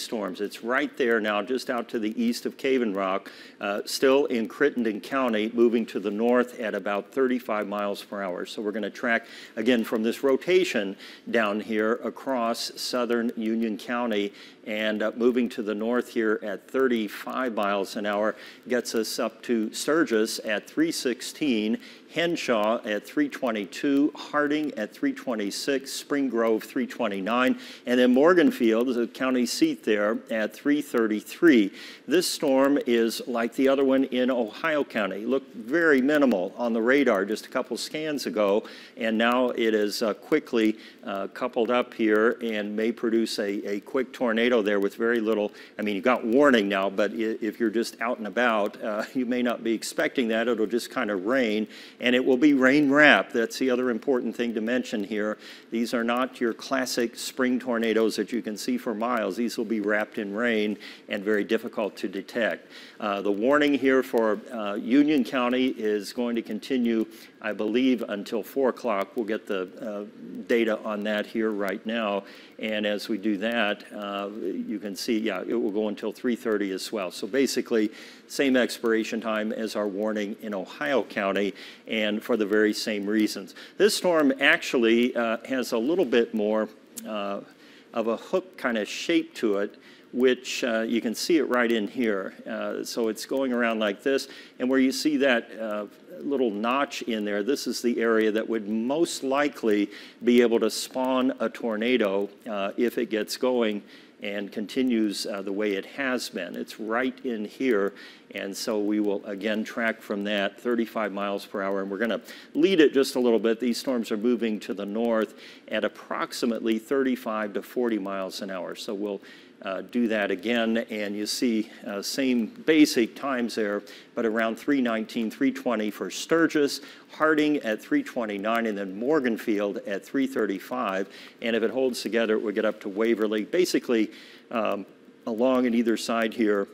these storms. It's right there now, just out to the east of Cave Rock, still in Crittenden County, moving to the north at about 35 miles per hour. So we're going to track, again, from this rotation down here across southern Union County, and moving to the north here at 35 miles an hour gets us up to Sturgis at 316, Henshaw at 322, Harding at 326, Spring Grove 329, and then Morganfield, the county seat there, at 333. This storm is like the other one in Ohio County. Looked very minimal on the radar just a couple scans ago, and now it is quickly coupled up here and may produce a quick tornado there with very little. I mean, you've got warning now, but if you're just out and about, you may not be expecting that. It'll just kind of rain, and it will be rain wrapped. That's the other important thing to mention here. These are not your classic spring tornadoes that you can see for miles. These will be wrapped in rain and very difficult to detect. The warning here for Union County is going to continue, I believe, until 4 o'clock. We'll get the data on that here right now. And as we do that, you can see, yeah, it will go until 3:30 as well. So basically, same expiration time as our warning in Ohio County, and for the very same reasons. This storm actually has a little bit more of a hook kind of shape to it, which you can see it right in here. So it's going around like this, and where you see that little notch in there, this is the area that would most likely be able to spawn a tornado if it gets going and continues the way it has been. It's right in here, and so we will again track from that 35 miles per hour, and we're going to lead it just a little bit. These storms are moving to the north at approximately 35 to 40 miles an hour. So we'll do that again, and you see same basic times there, but around 319, 320 for Sturgis, Harding at 329, and then Morganfield at 335. And if it holds together, it would get up to Waverly, basically along and either side here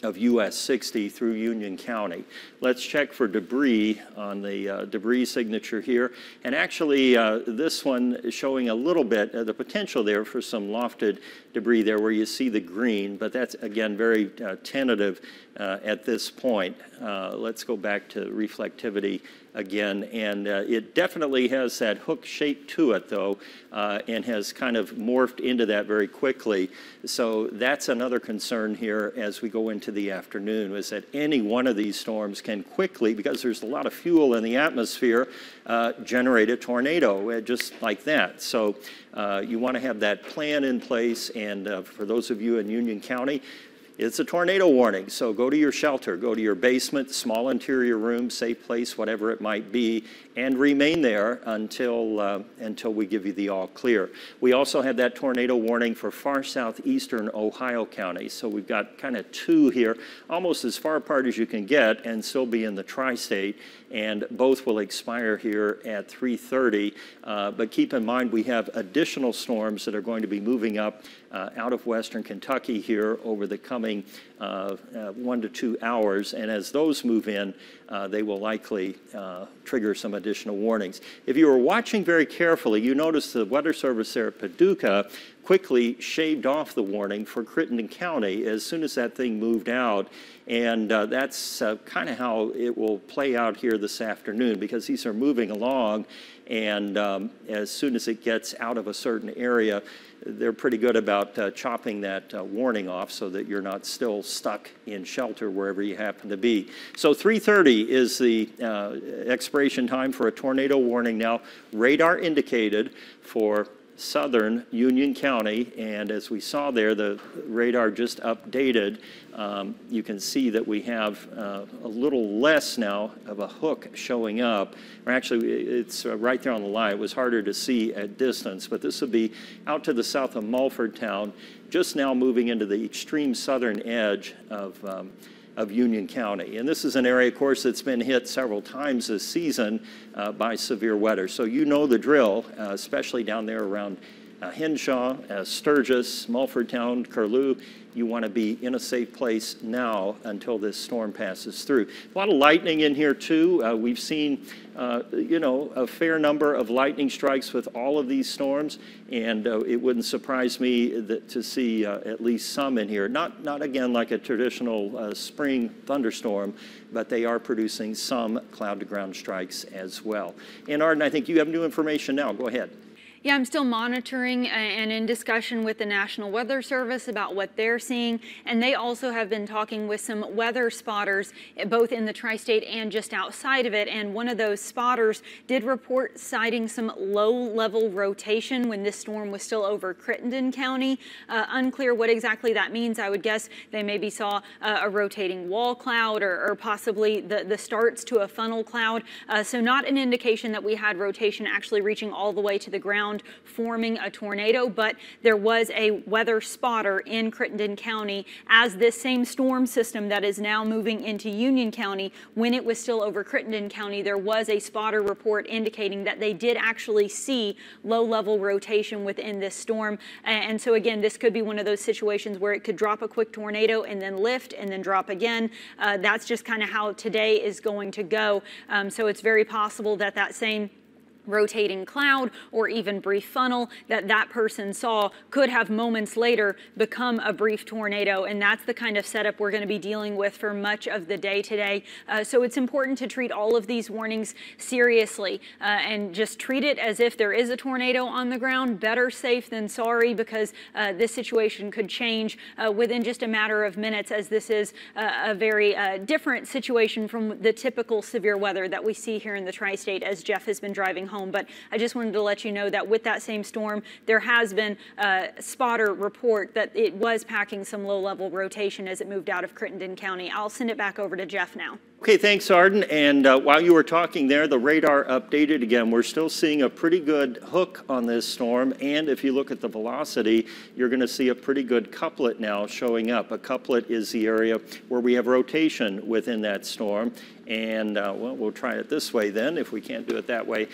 of US 60 through Union County. Let's check for debris on the debris signature here. And actually, this one is showing a little bit the potential there for some lofted debris there where you see the green, but that's, again, very tentative at this point. Let's go back to reflectivity again, and it definitely has that hook shape to it, though, and has kind of morphed into that very quickly. So that's another concern here as we go into the afternoon, is that any one of these storms can quickly, because there's a lot of fuel in the atmosphere, generate a tornado just like that. So you want to have that plan in place, and for those of you in Union County, it's a tornado warning, so go to your shelter, go to your basement, small interior room, safe place, whatever it might be, and remain there until we give you the all clear. We also had that tornado warning for far southeastern Ohio County, so we've got kind of two here, almost as far apart as you can get and still be in the tri-state, and both will expire here at 3:30. But keep in mind, we have additional storms that are going to be moving up out of western Kentucky here over the coming 1 to 2 hours, and as those move in, they will likely trigger some additional warnings. If you were watching very carefully, you noticed the Weather Service there at Paducah quickly shaved off the warning for Crittenden County as soon as that thing moved out, and that's kind of how it will play out here this afternoon, because these are moving along, and as soon as it gets out of a certain area, they're pretty good about chopping that warning off so that you're not still stuck in shelter wherever you happen to be. So 3:30 is the expiration time for a tornado warning now, radar indicated for southern Union County, and as we saw there, the radar just updated. You can see that we have a little less now of a hook showing up. Or actually, it's right there on the line. It was harder to see at distance, but this would be out to the south of Mulford Town, just now moving into the extreme southern edge of Union County. And this is an area, of course, that's been hit several times this season by severe weather. So you know the drill, especially down there around Henshaw, Sturgis, Mulfordtown, Curlew. You want to be in a safe place now until this storm passes through. A lot of lightning in here too. We've seen, you know, a fair number of lightning strikes with all of these storms, and it wouldn't surprise me to see at least some in here. Not again like a traditional spring thunderstorm, but they are producing some cloud-to-ground strikes as well. And Arden, I think you have new information now. Go ahead. Yeah, I'm still monitoring and in discussion with the National Weather Service about what they're seeing. And they also have been talking with some weather spotters, both in the tri-state and just outside of it. And one of those spotters did report citing some low-level rotation when this storm was still over Crittenden County. Unclear what exactly that means. I would guess they maybe saw a rotating wall cloud or possibly the starts to a funnel cloud. So not an indication that we had rotation actually reaching all the way to the ground, forming a tornado, but there was a weather spotter in Crittenden County as this same storm system that is now moving into Union County. When it was still over Crittenden County, there was a spotter report indicating that they did actually see low-level rotation within this storm. And so again, this could be one of those situations where it could drop a quick tornado and then lift and then drop again. That's just kind of how today is going to go. So it's very possible that that same rotating cloud or even brief funnel that person saw could have moments later become a brief tornado, and that's the kind of setup we're going to be dealing with for much of the day today. So it's important to treat all of these warnings seriously and just treat it as if there is a tornado on the ground. Better safe than sorry, because this situation could change within just a matter of minutes, as this is a very different situation from the typical severe weather that we see here in the tri-state as Jeff has been driving home. But I just wanted to let you know that with that same storm, there has been a spotter report that it was packing some low-level rotation as it moved out of Crittenden County. I'll send it back over to Jeff now. Okay, thanks, Arden. And while you were talking there, the radar updated again. We're still seeing a pretty good hook on this storm. And if you look at the velocity, you're going to see a pretty good couplet now showing up. A couplet is the area where we have rotation within that storm. And well, we'll try it this way then, if we can't do it that way.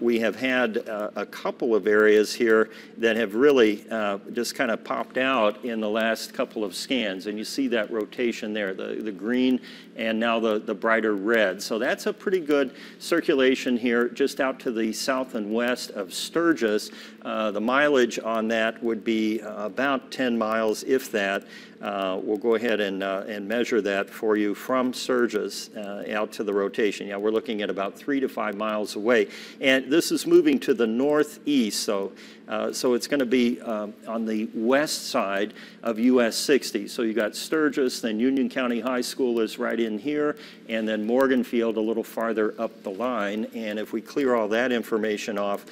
We have had a couple of areas here that have really just kind of popped out in the last couple of scans. And you see that rotation there, the green and now the brighter red. So that's a pretty good circulation here just out to the south and west of Sturgis. The mileage on that would be about 10 miles, if that. We'll go ahead and measure that for you from Sturgis out to the rotation. Yeah, we're looking at about 3 to 5 miles away. And this is moving to the northeast, so it's going to be on the west side of US 60. So you got Sturgis, then Union County High School is right in here, and then Morganfield a little farther up the line. And if we clear all that information off,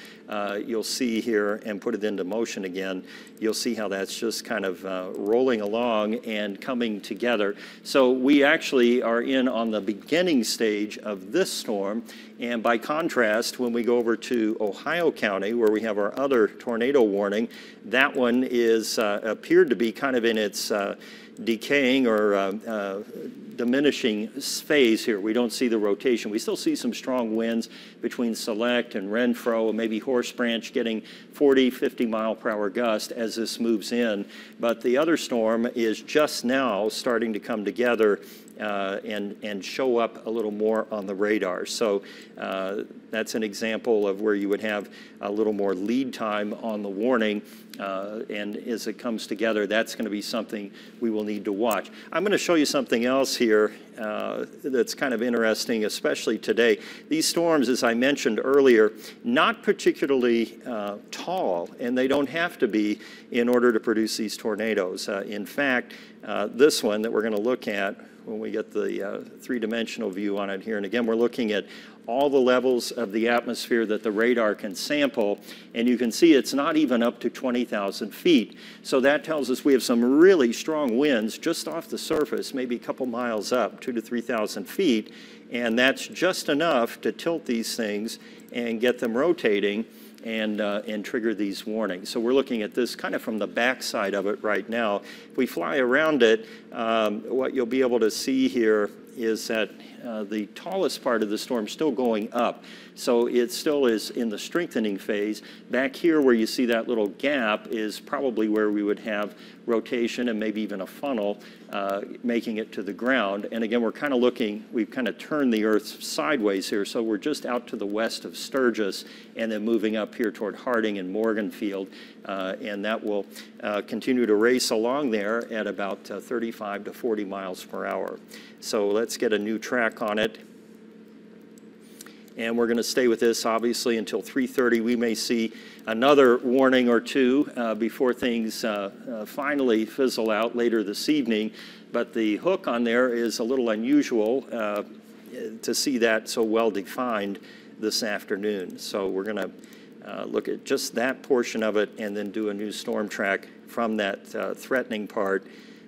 you'll see here, and put it into motion again, you'll see how that's just kind of rolling along and coming together. So we actually are in on the beginning stage of this storm. And by contrast, when we go over to Ohio County, where we have our other tornado warning, that one is appeared to be kind of in its decaying or diminishing phase here. We don't see the rotation. We still see some strong winds between Select and Renfro, and maybe Horse Branch getting 40, 50 mile per hour gust as this moves in. But the other storm is just now starting to come together and show up a little more on the radar. So that's an example of where you would have a little more lead time on the warning, and as it comes together, that's going to be something we will need to watch. I'm going to show you something else here that's kind of interesting, especially today. These storms, as I mentioned earlier, not particularly tall, and they don't have to be in order to produce these tornadoes. In fact, this one that we're going to look at when we get the three-dimensional view on it here, and again, we're looking at all the levels of the atmosphere that the radar can sample, and you can see it's not even up to 20,000 feet. So that tells us we have some really strong winds just off the surface, maybe a couple miles up, 2,000 to 3,000 feet, and that's just enough to tilt these things and get them rotating and trigger these warnings. So we're looking at this kind of from the backside of it right now. If we fly around it, what you'll be able to see here is that the tallest part of the storm still going up. So it still is in the strengthening phase. Back here where you see that little gap is probably where we would have rotation and maybe even a funnel making it to the ground. And again, we're kind of looking, we've kind of turned the Earth sideways here. So we're just out to the west of Sturgis and then moving up here toward Harding and Morganfield. And that will continue to race along there at about 35 to 40 miles per hour. So let's get a new track on it. And we're going to stay with this, obviously, until 3:30. We may see another warning or two before things finally fizzle out later this evening. But the hook on there is a little unusual to see that so well defined this afternoon. So we're going to look at just that portion of it and then do a new storm track from that threatening part,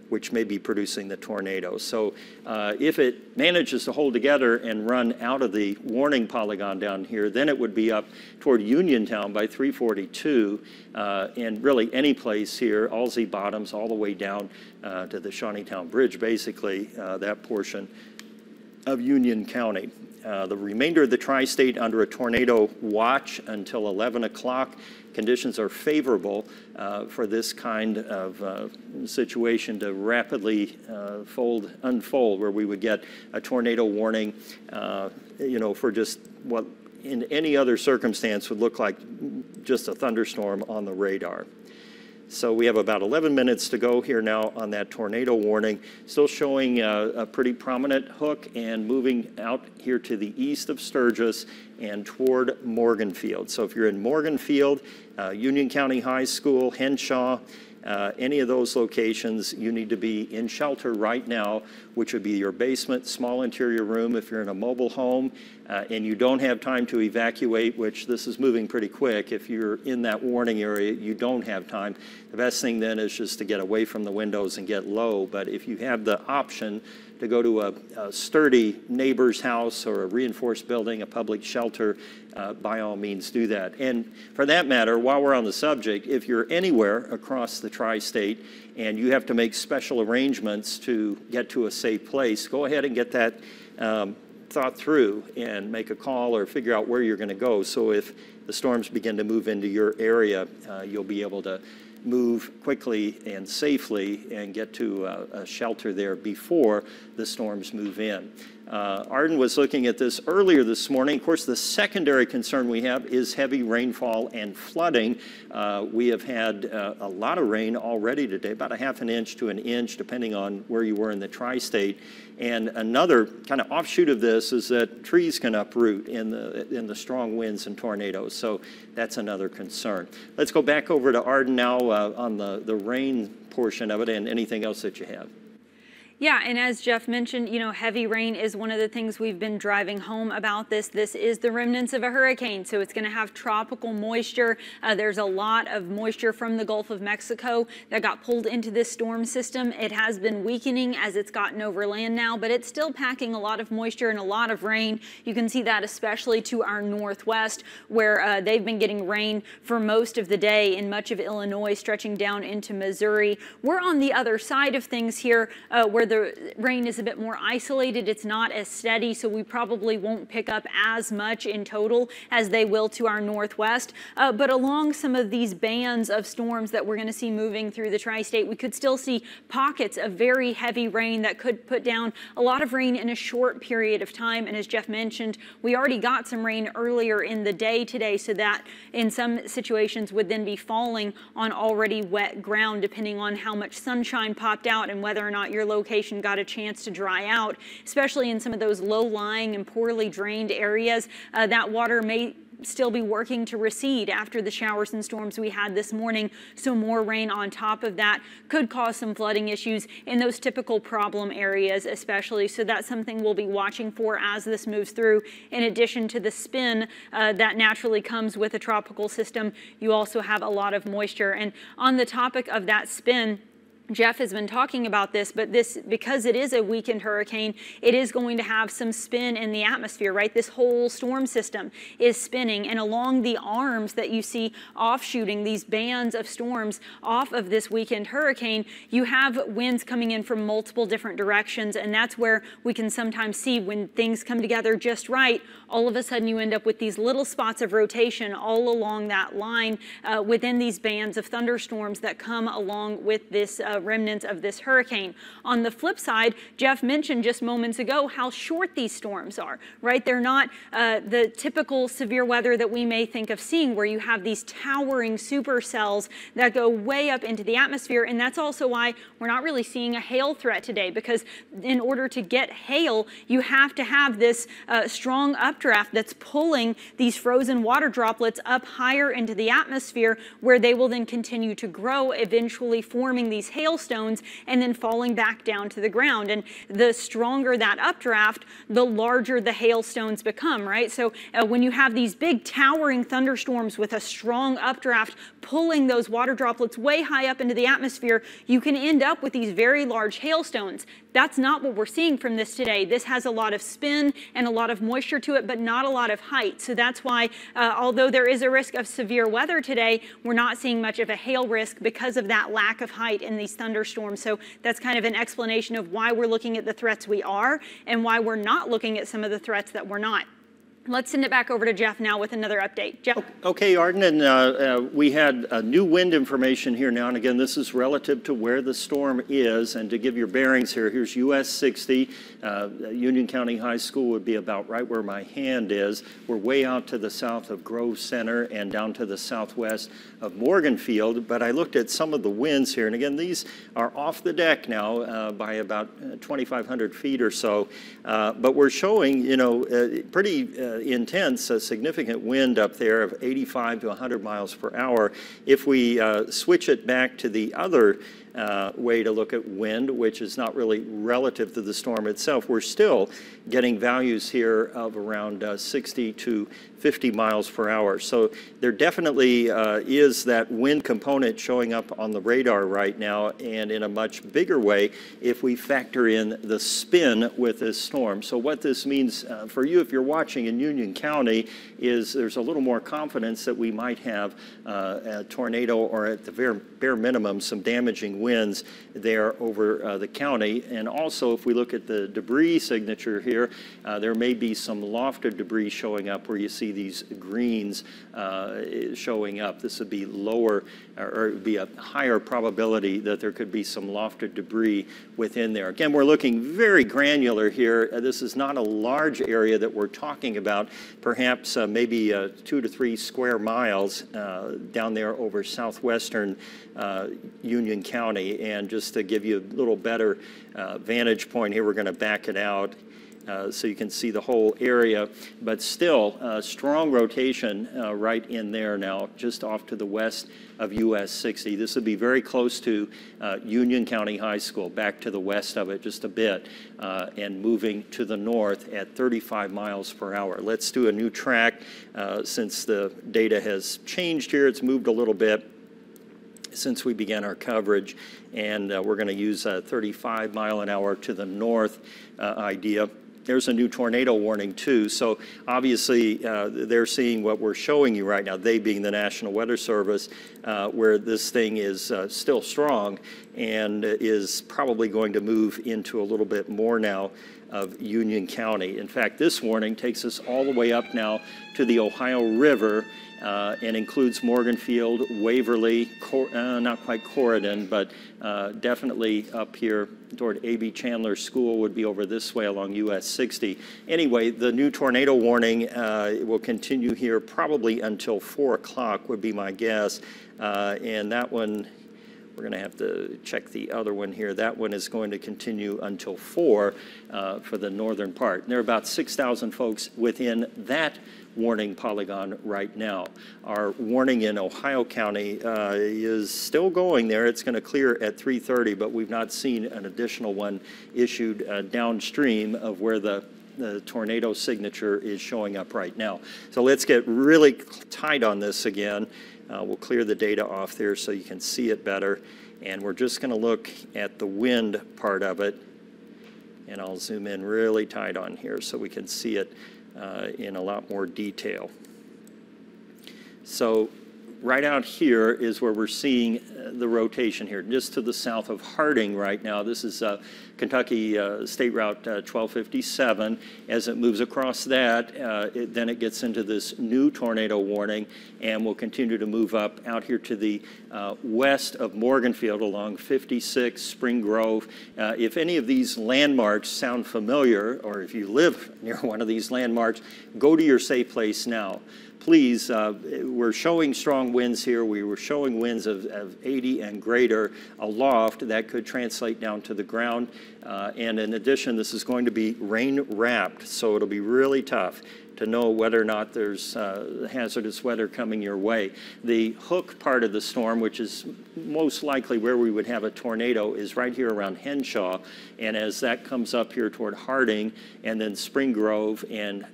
which may be producing the tornado. So if it manages to hold together and run out of the warning polygon down here, then it would be up toward Uniontown by 342, and really any place here, Allsy Bottoms, all the way down to the Shawneetown Bridge, basically, that portion of Union County. The remainder of the tri-state under a tornado watch until 11 o'clock. Conditions are favorable for this kind of situation to rapidly unfold, where we would get a tornado warning, you know, for just what in any other circumstance would look like just a thunderstorm on the radar. So we have about 11 minutes to go here now on that tornado warning. Still showing a pretty prominent hook and moving out here to the east of Sturgis and toward Morganfield. So if you're in Morganfield, Union County High School, Henshaw, any of those locations, you need to be in shelter right now, which would be your basement, small interior room. If you're in a mobile home and you don't have time to evacuate, which this is moving pretty quick, if you're in that warning area, you don't have time. The best thing then is just to get away from the windows and get low. But if you have the option to go to a sturdy neighbor's house or a reinforced building, a public shelter, by all means do that. And for that matter, while we're on the subject, if you're anywhere across the tri-state and you have to make special arrangements to get to a safe place, go ahead and get that thought through and make a call or figure out where you're going to go. So if the storms begin to move into your area, you'll be able to move quickly and safely and get to a shelter there before the storms move in. Arden was looking at this earlier this morning. Of course, the secondary concern we have is heavy rainfall and flooding. We have had a lot of rain already today, about a half an inch to an inch, depending on where you were in the tri-state. And another kind of offshoot of this is that trees can uproot in the strong winds and tornadoes. So that's another concern. Let's go back over to Arden now on the rain portion of it and anything else that you have. Yeah, and as Jeff mentioned, you know, heavy rain is one of the things we've been driving home about this. This is the remnants of a hurricane, so it's going to have tropical moisture. There's a lot of moisture from the Gulf of Mexico that got pulled into this storm system. It has been weakening as it's gotten over land now, but it's still packing a lot of moisture and a lot of rain. You can see that especially to our northwest, where they've been getting rain for most of the day in much of Illinois, stretching down into Missouri. We're on the other side of things here, where the rain is a bit more isolated. It's not as steady, so we probably won't pick up as much in total as they will to our northwest. But along some of these bands of storms that we're going to see moving through the tri-state, we could still see pockets of very heavy rain that could put down a lot of rain in a short period of time. And as Jeff mentioned, we already got some rain earlier in the day today, so that in some situations would then be falling on already wet ground, depending on how much sunshine popped out and whether or not your location got a chance to dry out, especially in some of those low-lying and poorly drained areas. That water may still be working to recede after the showers and storms we had this morning, so more rain on top of that could cause some flooding issues in those typical problem areas especially. So that's something we'll be watching for as this moves through. In addition to the spin that naturally comes with a tropical system, you also have a lot of moisture. And on the topic of that spin, Jeff has been talking about this, but because it is a weakened hurricane, it is going to have some spin in the atmosphere, right? This whole storm system is spinning, and along the arms that you see offshooting, these bands of storms off of this weakened hurricane, you have winds coming in from multiple different directions, and that's where we can sometimes see when things come together just right, all of a sudden you end up with these little spots of rotation all along that line within these bands of thunderstorms that come along with this remnants of this hurricane. On the flip side, Jeff mentioned just moments ago how short these storms are, right? They're not the typical severe weather that we may think of seeing, where you have these towering supercells that go way up into the atmosphere, and that's also why we're not really seeing a hail threat today, because in order to get hail, you have to have this strong updraft that's pulling these frozen water droplets up higher into the atmosphere, where they will then continue to grow, eventually forming these hailstones and then falling back down to the ground. And the stronger that updraft, the larger the hailstones become, right? So when you have these big towering thunderstorms with a strong updraft pulling those water droplets way high up into the atmosphere, you can end up with these very large hailstones. That's not what we're seeing from this today. This has a lot of spin and a lot of moisture to it, but not a lot of height. So that's why, although there is a risk of severe weather today, we're not seeing much of a hail risk because of that lack of height in these thunderstorms. So that's kind of an explanation of why we're looking at the threats we are and why we're not looking at some of the threats that we're not. Let's send it back over to Jeff now with another update. Jeff? Okay, Arden, and we had new wind information here now, and again, this is relative to where the storm is, and to give your bearings here, here's US 60, Union County High School would be about right where my hand is. We're way out to the south of Grove Center and down to the southwest of Morganfield, but I looked at some of the winds here, and again, these are off the deck now by about 2,500 feet or so, but we're showing, you know, pretty intense, significant wind up there of 85 to 100 miles per hour. If we switch it back to the other way to look at wind, which is not really relative to the storm itself, we're still getting values here of around 60 to 50 miles per hour. So there definitely is that wind component showing up on the radar right now, and in a much bigger way if we factor in the spin with this storm. So what this means for you if you're watching in Union County is there's a little more confidence that we might have a tornado, or at the bare minimum some damaging winds there over the county. And also, if we look at the debris signature here, there may be some lofted debris showing up where you see these greens showing up. This would be lower, or it would be a higher probability that there could be some lofted debris within there. Again, we're looking very granular here. This is not a large area that we're talking about, perhaps maybe 2 to 3 square miles down there over southwestern Union County. And just to give you a little better vantage point here, we're going to back it out so you can see the whole area, but still strong rotation right in there now, just off to the west of US 60. This would be very close to Union County High School, back to the west of it just a bit, and moving to the north at 35 miles per hour. Let's do a new track since the data has changed here. It's moved a little bit since we began our coverage, and we're going to use a 35 mile an hour to the north idea. There's a new tornado warning too, so obviously they're seeing what we're showing you right now, they being the National Weather Service, where this thing is still strong and is probably going to move into a little bit more now of Union County. In fact, this warning takes us all the way up now to the Ohio River, and includes Morganfield, Waverly, not quite Corydon, but definitely up here toward A.B. Chandler School would be over this way along US 60. Anyway, the new tornado warning will continue here probably until 4 o'clock would be my guess. And that one, we're going to have to check the other one here. That one is going to continue until 4 for the northern part. And there are about 6,000 folks within that warning polygon right now. Our warning in Ohio County is still going there. It's going to clear at 3:30, but we've not seen an additional one issued downstream of where the tornado signature is showing up right now. So let's get really tight on this again. We'll clear the data off there so you can see it better. And we're just going to look at the wind part of it. And I'll zoom in really tight on here so we can see it in a lot more detail. So right out here is where we're seeing the rotation here, just to the south of Harding right now. This is Kentucky State Route 1257. As it moves across that, then it gets into this new tornado warning and will continue to move up out here to the west of Morganfield along 56, Spring Grove. If any of these landmarks sound familiar, or if you live near one of these landmarks, go to your safe place now. Please, we're showing strong winds here. We were showing winds of 80 and greater aloft. That could translate down to the ground. And in addition, this is going to be rain wrapped, so it'll be really tough to know whether or not there's hazardous weather coming your way. The hook part of the storm, which is most likely where we would have a tornado, is right here around Henshaw. And as that comes up here toward Harding and then Spring Grove and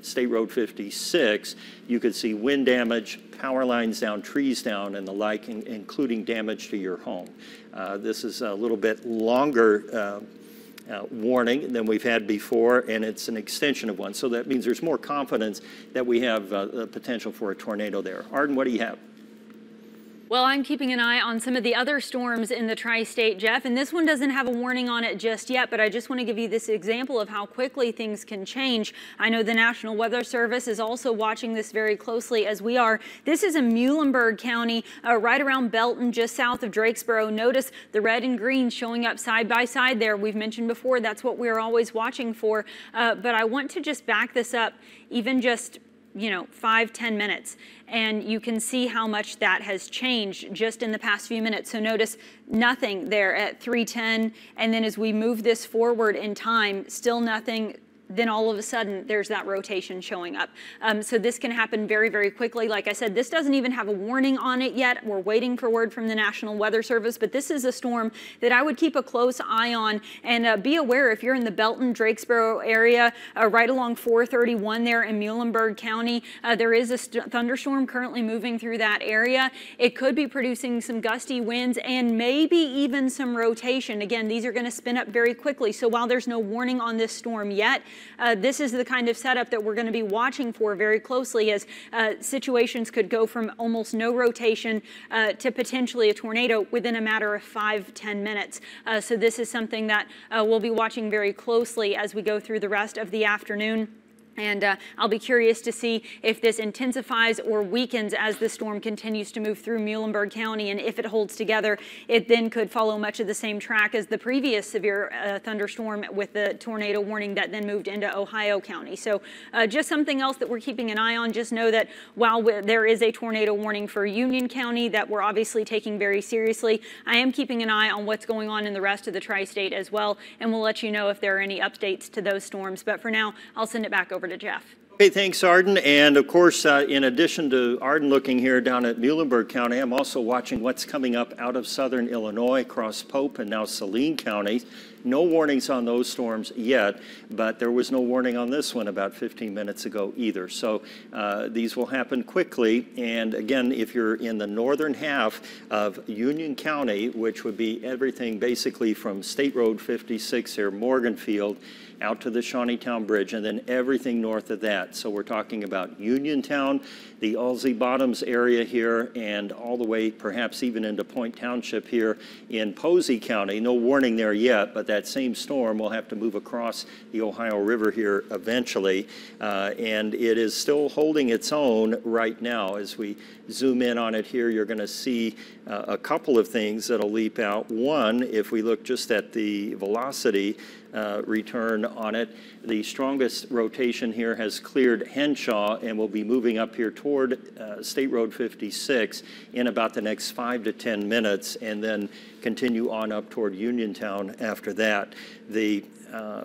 State Road 56, you could see wind damage, power lines down, trees down, and the like, including damage to your home. This is a little bit longer warning than we've had before, and it's an extension of one. So that means there's more confidence that we have the potential for a tornado there. Arden, what do you have? Well, I'm keeping an eye on some of the other storms in the tri-state, Jeff, and this one doesn't have a warning on it just yet, but I just want to give you this example of how quickly things can change. I know the National Weather Service is also watching this very closely as we are. This is in Muhlenberg County, right around Belton, just south of Drakesboro. Notice the red and green showing up side by side there. We've mentioned before that's what we're always watching for, but I want to just back this up even just 5-10 minutes, and you can see how much that has changed just in the past few minutes. So notice nothing there at 3:10, and then as we move this forward in time, still nothing. Then all of a sudden there's that rotation showing up. So this can happen very, very quickly. Like I said, this doesn't even have a warning on it yet. We're waiting for word from the National Weather Service, but this is a storm that I would keep a close eye on, and be aware if you're in the Belton, Drakesboro area, right along 431 there in Muhlenberg County, there is a thunderstorm currently moving through that area. It could be producing some gusty winds and maybe even some rotation. Again, these are going to spin up very quickly. So while there's no warning on this storm yet, this is the kind of setup that we're going to be watching for very closely, as situations could go from almost no rotation to potentially a tornado within a matter of 5-10 minutes. So this is something that we'll be watching very closely as we go through the rest of the afternoon. And I'll be curious to see if this intensifies or weakens as the storm continues to move through Muhlenberg County. And if it holds together, it then could follow much of the same track as the previous severe thunderstorm with the tornado warning that then moved into Ohio County. So just something else that we're keeping an eye on. Just know that while there is a tornado warning for Union County that we're obviously taking very seriously, I am keeping an eye on what's going on in the rest of the tri-state as well. And we'll let you know if there are any updates to those storms. But for now, I'll send it back over to Jeff. Okay, thanks, Arden. And of course, in addition to Arden looking here down at Muhlenberg County, I'm also watching what's coming up out of southern Illinois across Pope and now Saline counties. No warnings on those storms yet, but there was no warning on this one about 15 minutes ago either. So these will happen quickly. And again, if you're in the northern half of Union County, which would be everything basically from State Road 56 here, Morganfield, out to the Shawneetown Bridge, and then everything north of that. So we're talking about Uniontown, the Ulsey Bottoms area here, and all the way perhaps even into Point Township here in Posey County. No warning there yet, but that same storm will have to move across the Ohio River here eventually. And it is still holding its own right now. As we zoom in on it here, you're going to see a couple of things that'll leap out. One, if we look just at the velocity return on it, the strongest rotation here has cleared Henshaw and will be moving up here toward State Road 56 in about the next 5 to 10 minutes, and then continue on up toward Uniontown after that. The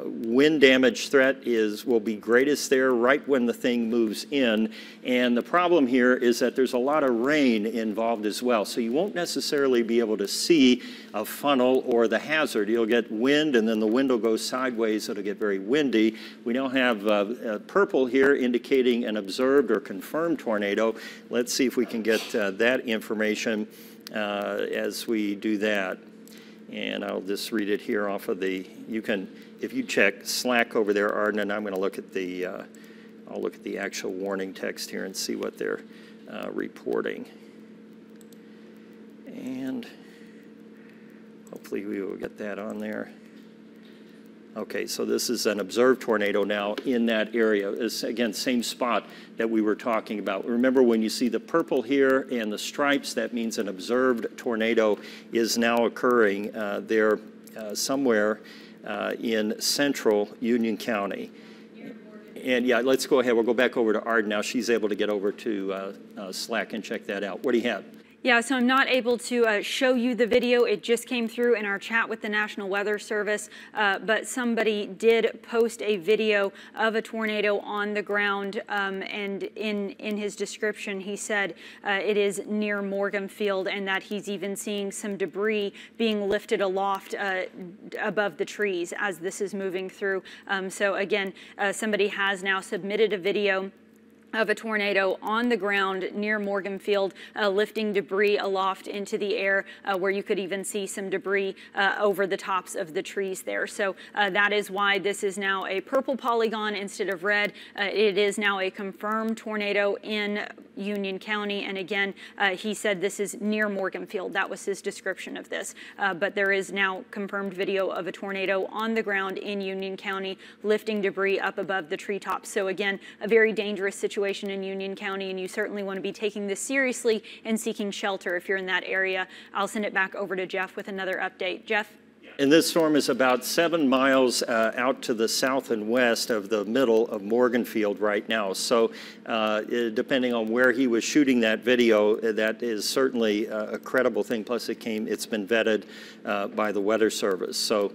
wind damage threat will be greatest there right when the thing moves in, and the problem here is that there's a lot of rain involved as well, so you won't necessarily be able to see a funnel or the hazard. You'll get wind, and then the wind will go sideways. It'll get very windy. We now have purple here indicating an observed or confirmed tornado. Let's see if we can get that information. as we do that. And I'll just read it here off of the, you can, if you check Slack over there, Arden, and I'm going to look at the, I'll look at the actual warning text here and see what they're reporting. And hopefully we will get that on there. Okay, so this is an observed tornado now in that area. It's, again, same spot that we were talking about. Remember, when you see the purple here and the stripes, that means an observed tornado is now occurring there somewhere in central Union County. And yeah, let's go ahead. We'll go back over to Arden now. She's able to get over to Slack and check that out. What do you have? Yeah, so I'm not able to show you the video. It just came through in our chat with the National Weather Service, but somebody did post a video of a tornado on the ground, and in his description, he said it is near Morganfield and that he's even seeing some debris being lifted aloft above the trees as this is moving through. So again, somebody has now submitted a video of a tornado on the ground near Morganfield, lifting debris aloft into the air, where you could even see some debris over the tops of the trees there. So that is why this is now a purple polygon instead of red. It is now a confirmed tornado in Union County, and again, he said this is near Morganfield. That was his description of this, but there is now confirmed video of a tornado on the ground in Union County lifting debris up above the treetops. So again, a very dangerous situation in Union County, and you certainly want to be taking this seriously and seeking shelter if you're in that area. I'll send it back over to Jeff with another update. Jeff? And this storm is about 7 miles out to the south and west of the middle of Morganfield right now. So depending on where he was shooting that video, that is certainly a credible thing. Plus it's been vetted by the Weather Service. So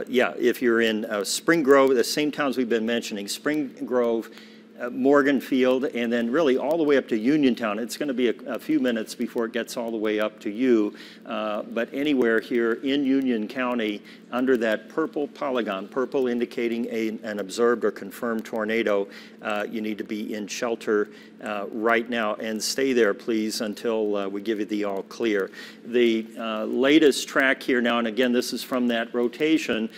yeah, if you're in Spring Grove, the same towns we've been mentioning, Spring Grove, Morganfield, and then really all the way up to Uniontown. It's going to be a few minutes before it gets all the way up to you, but anywhere here in Union County under that purple polygon, purple indicating an observed or confirmed tornado, you need to be in shelter right now, and stay there, please, until we give you the all clear. The latest track here now, and again, this is from that rotation,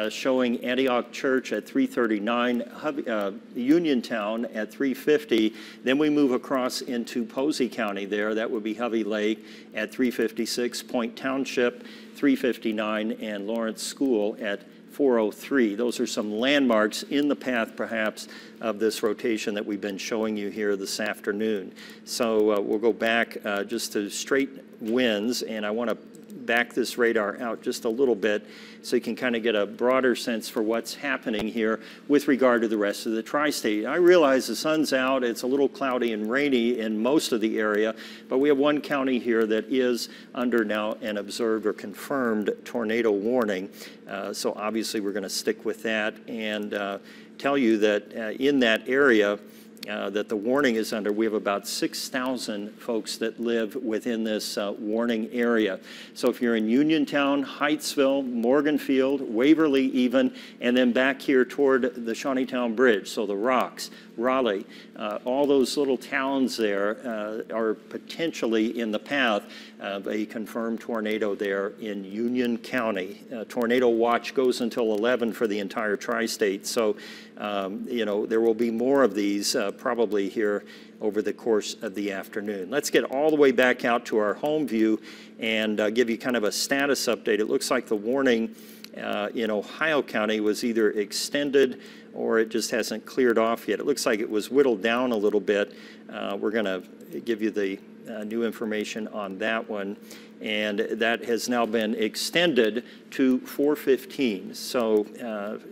showing Antioch Church at 339, Uniontown at 350. Then we move across into Posey County there. That would be Hovey Lake at 356, Point Township 359, and Lawrence School at 403. Those are some landmarks in the path, perhaps, of this rotation that we've been showing you here this afternoon. So we'll go back just to straight winds, and I want to back this radar out just a little bit so you can kind of get a broader sense for what's happening here with regard to the rest of the tri-state. I realize the sun's out, it's a little cloudy and rainy in most of the area, but we have one county here that is under now an observed or confirmed tornado warning. So obviously we're going to stick with that and tell you that in that area that the warning is under, we have about 6,000 folks that live within this warning area. So if you're in Uniontown, Hyattsville, Morganfield, Waverly even, and then back here toward the Shawneetown Bridge, so the Rocks, Raleigh, all those little towns there are potentially in the path of a confirmed tornado there in Union County. Tornado watch goes until 11 for the entire tri-state. So, you know, there will be more of these probably here over the course of the afternoon. Let's get all the way back out to our home view and give you kind of a status update. It looks like the warning in Ohio County was either extended or it just hasn't cleared off yet. It looks like it was whittled down a little bit. We're going to give you the new information on that one, and that has now been extended to 4:15. So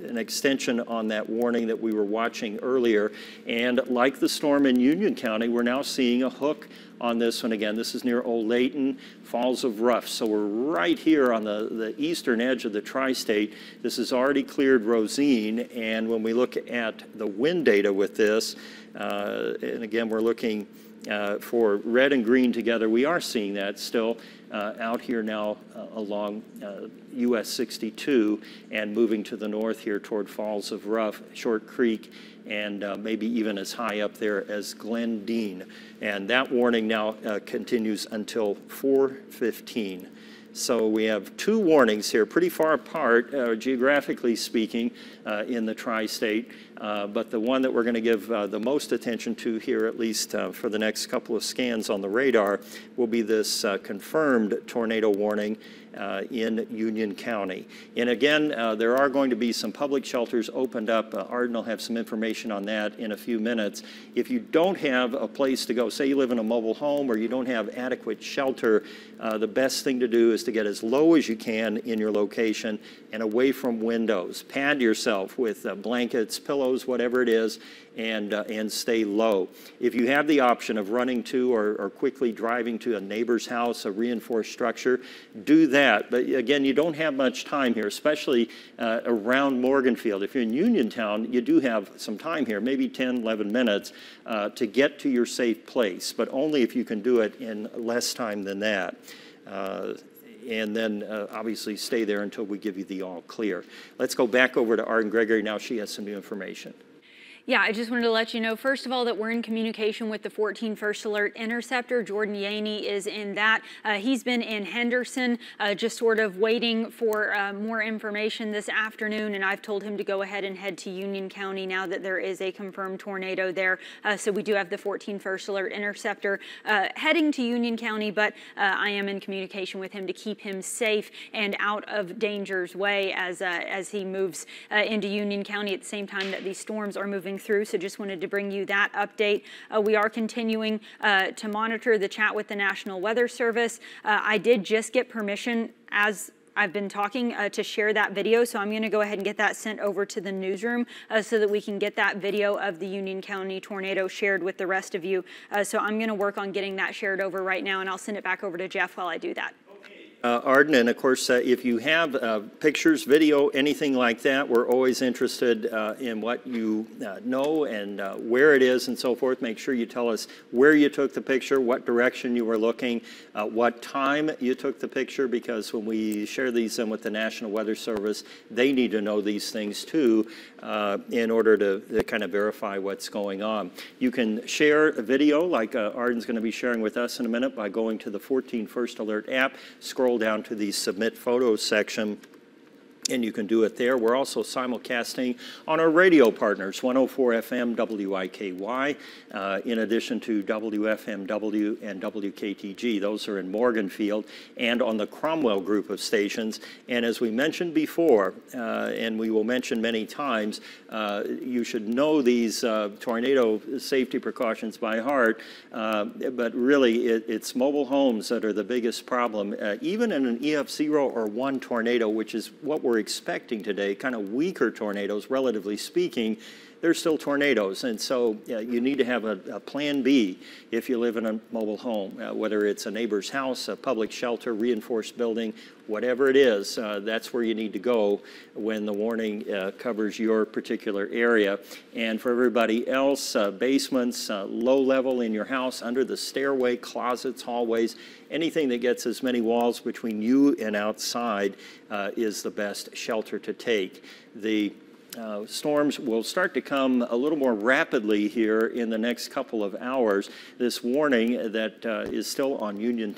an extension on that warning that we were watching earlier. And like the storm in Union County, we're now seeing a hook on this one again. This is near Old Layton, Falls of Rough. So we're right here on the eastern edge of the tri-state. This has already cleared Rosine, and when we look at the wind data with this, and again, we're looking for red and green together, we are seeing that still out here now along US 62 and moving to the north here toward Falls of Rough, Short Creek, and maybe even as high up there as Glendean. And that warning now continues until 4:15. So we have two warnings here, pretty far apart, geographically speaking, in the tri-state. But the one that we're going to give the most attention to here, at least for the next couple of scans on the radar, will be this confirmed tornado warning in Union County. And again, there are going to be some public shelters opened up. Arden will have some information on that in a few minutes. If you don't have a place to go, say you live in a mobile home or you don't have adequate shelter, the best thing to do is to get as low as you can in your location and away from windows. Pad yourself with blankets, pillows, whatever it is, and stay low. If you have the option of running to or quickly driving to a neighbor's house, a reinforced structure, do that. But again, you don't have much time here, especially around Morganfield. If you're in Uniontown, you do have some time here, maybe 10, 11 minutes to get to your safe place, but only if you can do it in less time than that. And then obviously stay there until we give you the all clear. Let's go back over to Arden Gregory now. She has some new information. Yeah, I just wanted to let you know, first of all, that we're in communication with the 14 First Alert Interceptor. Jordan Yaney is in that. He's been in Henderson, just sort of waiting for more information this afternoon, and I've told him to go ahead and head to Union County now that there is a confirmed tornado there. So we do have the 14 First Alert Interceptor heading to Union County, but I am in communication with him to keep him safe and out of danger's way as he moves into Union County at the same time that these storms are moving through. So just wanted to bring you that update. We are continuing to monitor the chat with the National Weather Service. I did just get permission as I've been talking to share that video, so I'm going to go ahead and get that sent over to the newsroom so that we can get that video of the Union County tornado shared with the rest of you. So I'm going to work on getting that shared over right now, and I'll send it back over to Jeff while I do that. Arden, and of course, if you have pictures, video, anything like that, we're always interested in what you know and where it is and so forth. Make sure you tell us where you took the picture, what direction you were looking, what time you took the picture, because when we share these in with the National Weather Service, they need to know these things too in order to kind of verify what's going on. You can share a video like Arden's going to be sharing with us in a minute by going to the 14 First Alert app, scroll down to the Submit Photos section, and you can do it there. We're also simulcasting on our radio partners, 104 FM WIKY, in addition to WFMW and WKTG. Those are in Morganfield, and on the Cromwell group of stations. And as we mentioned before, and we will mention many times, you should know these tornado safety precautions by heart, but really it's mobile homes that are the biggest problem. Even in an EF0 or 1 tornado, which is what we're expecting today, kind of weaker tornadoes, relatively speaking, they're still tornadoes. And so you need to have a plan B if you live in a mobile home, whether it's a neighbor's house, a public shelter, reinforced building, whatever it is, that's where you need to go when the warning covers your particular area. And for everybody else, basements, low level in your house, under the stairway, closets, hallways, anything that gets as many walls between you and outside is the best shelter to take. The storms will start to come a little more rapidly here in the next couple of hours. This warning that is still on Union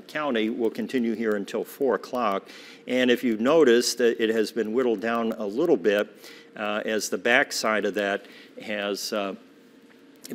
County will continue here until 4 o'clock. And if you've noticed, it has been whittled down a little bit as the backside of that has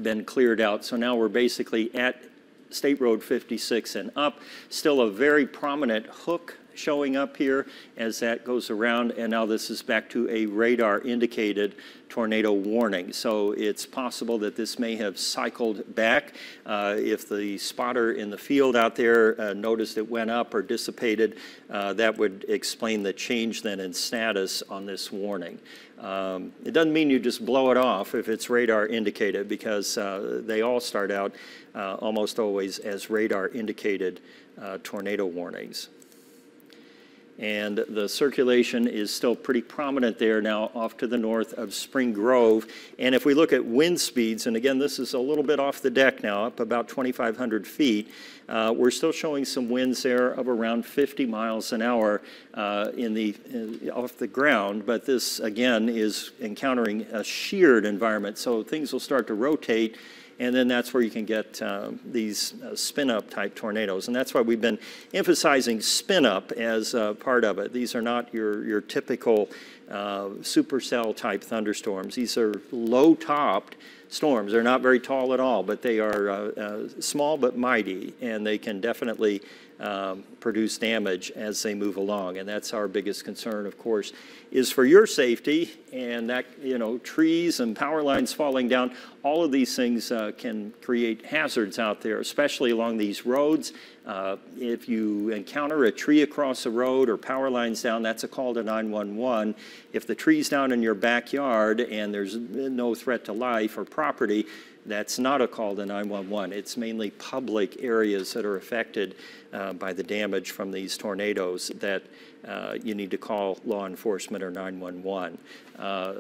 been cleared out. So now we're basically at State Road 56 and up. Still a very prominent hook showing up here as that goes around, and now this is back to a radar indicated tornado warning. So it's possible that this may have cycled back. If the spotter in the field out there noticed it went up or dissipated, that would explain the change then in status on this warning. It doesn't mean you just blow it off if it's radar indicated, because they all start out almost always as radar indicated tornado warnings. and the circulation is still pretty prominent there now off to the north of Spring Grove. And if we look at wind speeds, and again, this is a little bit off the deck now, up about 2,500 feet, we're still showing some winds there of around 50 miles an hour off the ground, but this again is encountering a sheared environment, so things will start to rotate. And then that's where you can get these spin-up type tornadoes. And that's why we've been emphasizing spin-up as part of it. These are not your typical supercell type thunderstorms. These are low-topped storms. They're not very tall at all, but they are small but mighty, and they can definitely produce damage as they move along. And that's our biggest concern, of course, is for your safety, and that, you know, trees and power lines falling down, all of these things can create hazards out there, especially along these roads. If you encounter a tree across the road or power lines down, that's a call to 911. If the tree's down in your backyard and there's no threat to life or property, that's not a call to 911. It's mainly public areas that are affected by the damage from these tornadoes that you need to call law enforcement or 911.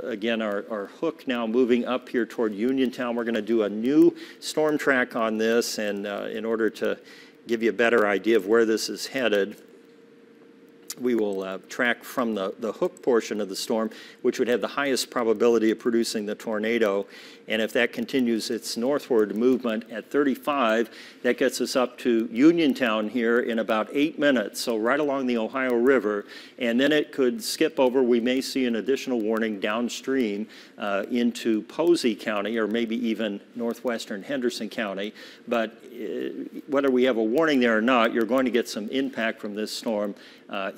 Again, our hook now moving up here toward Uniontown. We're going to do a new storm track on this, and in order to give you a better idea of where this is headed, we will track from the hook portion of the storm, which would have the highest probability of producing the tornado. And if that continues its northward movement at 35, that gets us up to Uniontown here in about 8 minutes, so right along the Ohio River. And then it could skip over. We may see an additional warning downstream into Posey County, or maybe even northwestern Henderson County. But whether we have a warning there or not, you're going to get some impact from this storm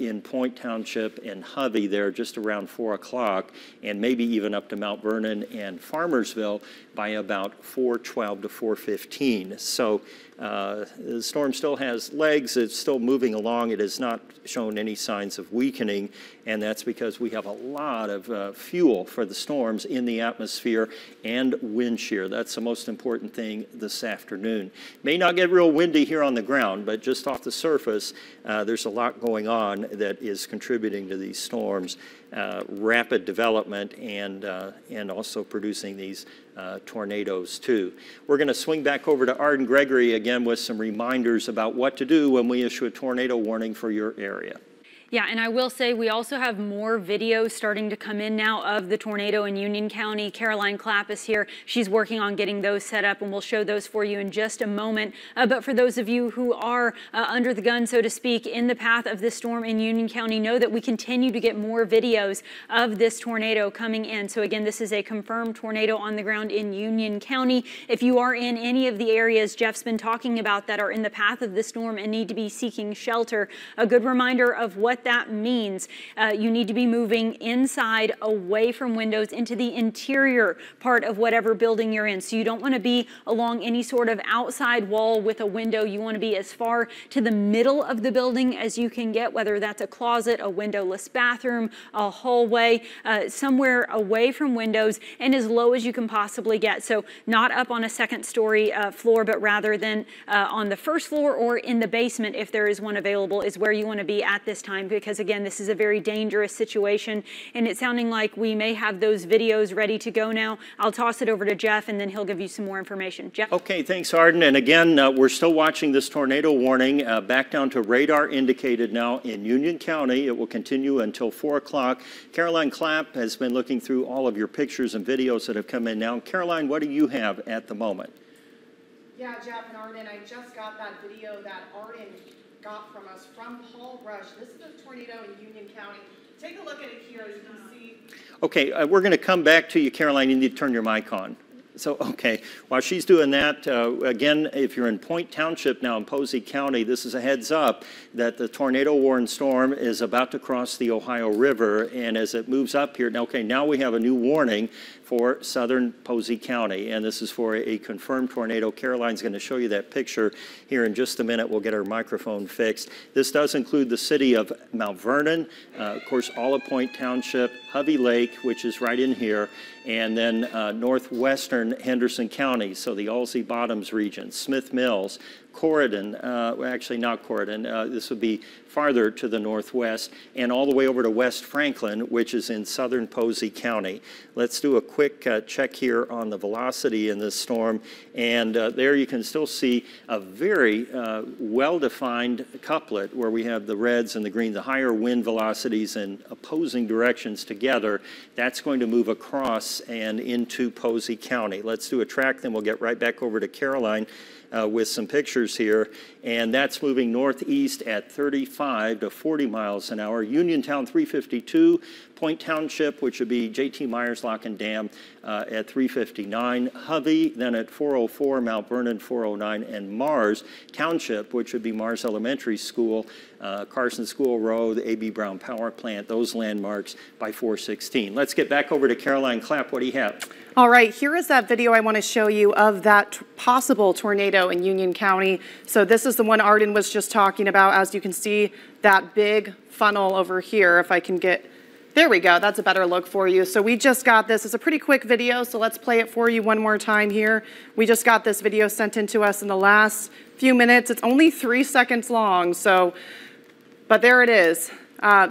in Point Township and Hovey there just around 4 o'clock, and maybe even up to Mount Vernon and Farmersville by about 4:12 to 4:15. So the storm still has legs. It's still moving along. It has not shown any signs of weakening, and that's because we have a lot of fuel for the storms in the atmosphere and wind shear. That's the most important thing this afternoon. May not get real windy here on the ground, but just off the surface, there's a lot going on that is contributing to these storms, rapid development, and also producing these tornadoes too. We're going to swing back over to Arden Gregory again with some reminders about what to do when we issue a tornado warning for your area. Yeah, and I will say we also have more videos starting to come in now of the tornado in Union County. Caroline Clapp is here. She's working on getting those set up, and we'll show those for you in just a moment. But for those of you who are under the gun, so to speak, in the path of this storm in Union County, know that we continue to get more videos of this tornado coming in. So again, this is a confirmed tornado on the ground in Union County. If you are in any of the areas Jeff's been talking about that are in the path of the storm and need to be seeking shelter, a good reminder of what that means. You need to be moving inside, away from windows, into the interior part of whatever building you're in. So you don't want to be along any sort of outside wall with a window. You want to be as far to the middle of the building as you can get, whether that's a closet, a windowless bathroom, a hallway, somewhere away from windows and as low as you can possibly get. So not up on a second story floor, but rather than on the first floor or in the basement, if there is one available, is where you want to be at this time, because again, this is a very dangerous situation, and it's sounding like we may have those videos ready to go now. I'll toss it over to Jeff, and then he'll give you some more information. Jeff? Okay, thanks, Arden. And again, we're still watching this tornado warning back down to radar indicated now in Union County. It will continue until 4 o'clock. Caroline Clapp has been looking through all of your pictures and videos that have come in now. Caroline, what do you have at the moment? Yeah, Jeff and Arden, I just got that video that Arden got from us from Paul Rush. This is a tornado in Union County. Take a look at it here. As you can see. Okay, we're going to come back to you, Caroline. You need to turn your mic on. So, okay, while she's doing that, again, if you're in Point Township now in Posey County, this is a heads up that the tornado-warned storm is about to cross the Ohio River, and as it moves up here, okay, now we have a new warning for southern Posey County, and this is for a confirmed tornado. Caroline's going to show you that picture here in just a minute. We'll get our microphone fixed. This does include the city of Mount Vernon, of course, all of Point Township, Hovey Lake, which is right in here, and then northwestern Henderson County, so the Allsey Bottoms region, Smith Mills, Corydon, well, actually not Corydon, this would be farther to the northwest, and all the way over to West Franklin, which is in southern Posey County. Let's do a quick check here on the velocity in this storm, and there you can still see a very well-defined couplet where we have the reds and the green, the higher wind velocities in opposing directions together. That's going to move across and into Posey County. Let's do a track, then we'll get right back over to Caroline with some pictures here, and that's moving northeast at 35 to 40 miles an hour. Uniontown 352, Point Township, which would be J.T. Myers Lock and Dam at 359, Hovey then at 404, Mount Vernon 409, and Mars Township, which would be Mars Elementary School, Carson School Road, the A.B. Brown Power Plant, those landmarks by 416. Let's get back over to Caroline Clapp. What do you have? All right, here is that video I want to show you of that possible tornado in Union County. So this is the one Arden was just talking about. As you can see, that big funnel over here, if I can get, there we go, that's a better look for you. So we just got this. It's a pretty quick video, so let's play it for you one more time here. We just got this video sent in to us in the last few minutes. It's only 3 seconds long, so, but there it is.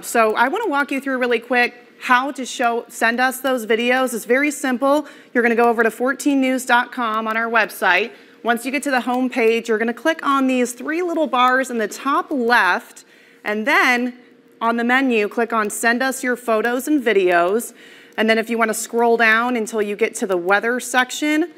So I want to walk you through really quick how to send us those videos. Is very simple. You're going to go over to 14news.com on our website. Once you get to the home page, you're going to click on these 3 little bars in the top left, and then on the menu, click on Send Us Your Photos and Videos. And then if you want to scroll down until you get to the weather section,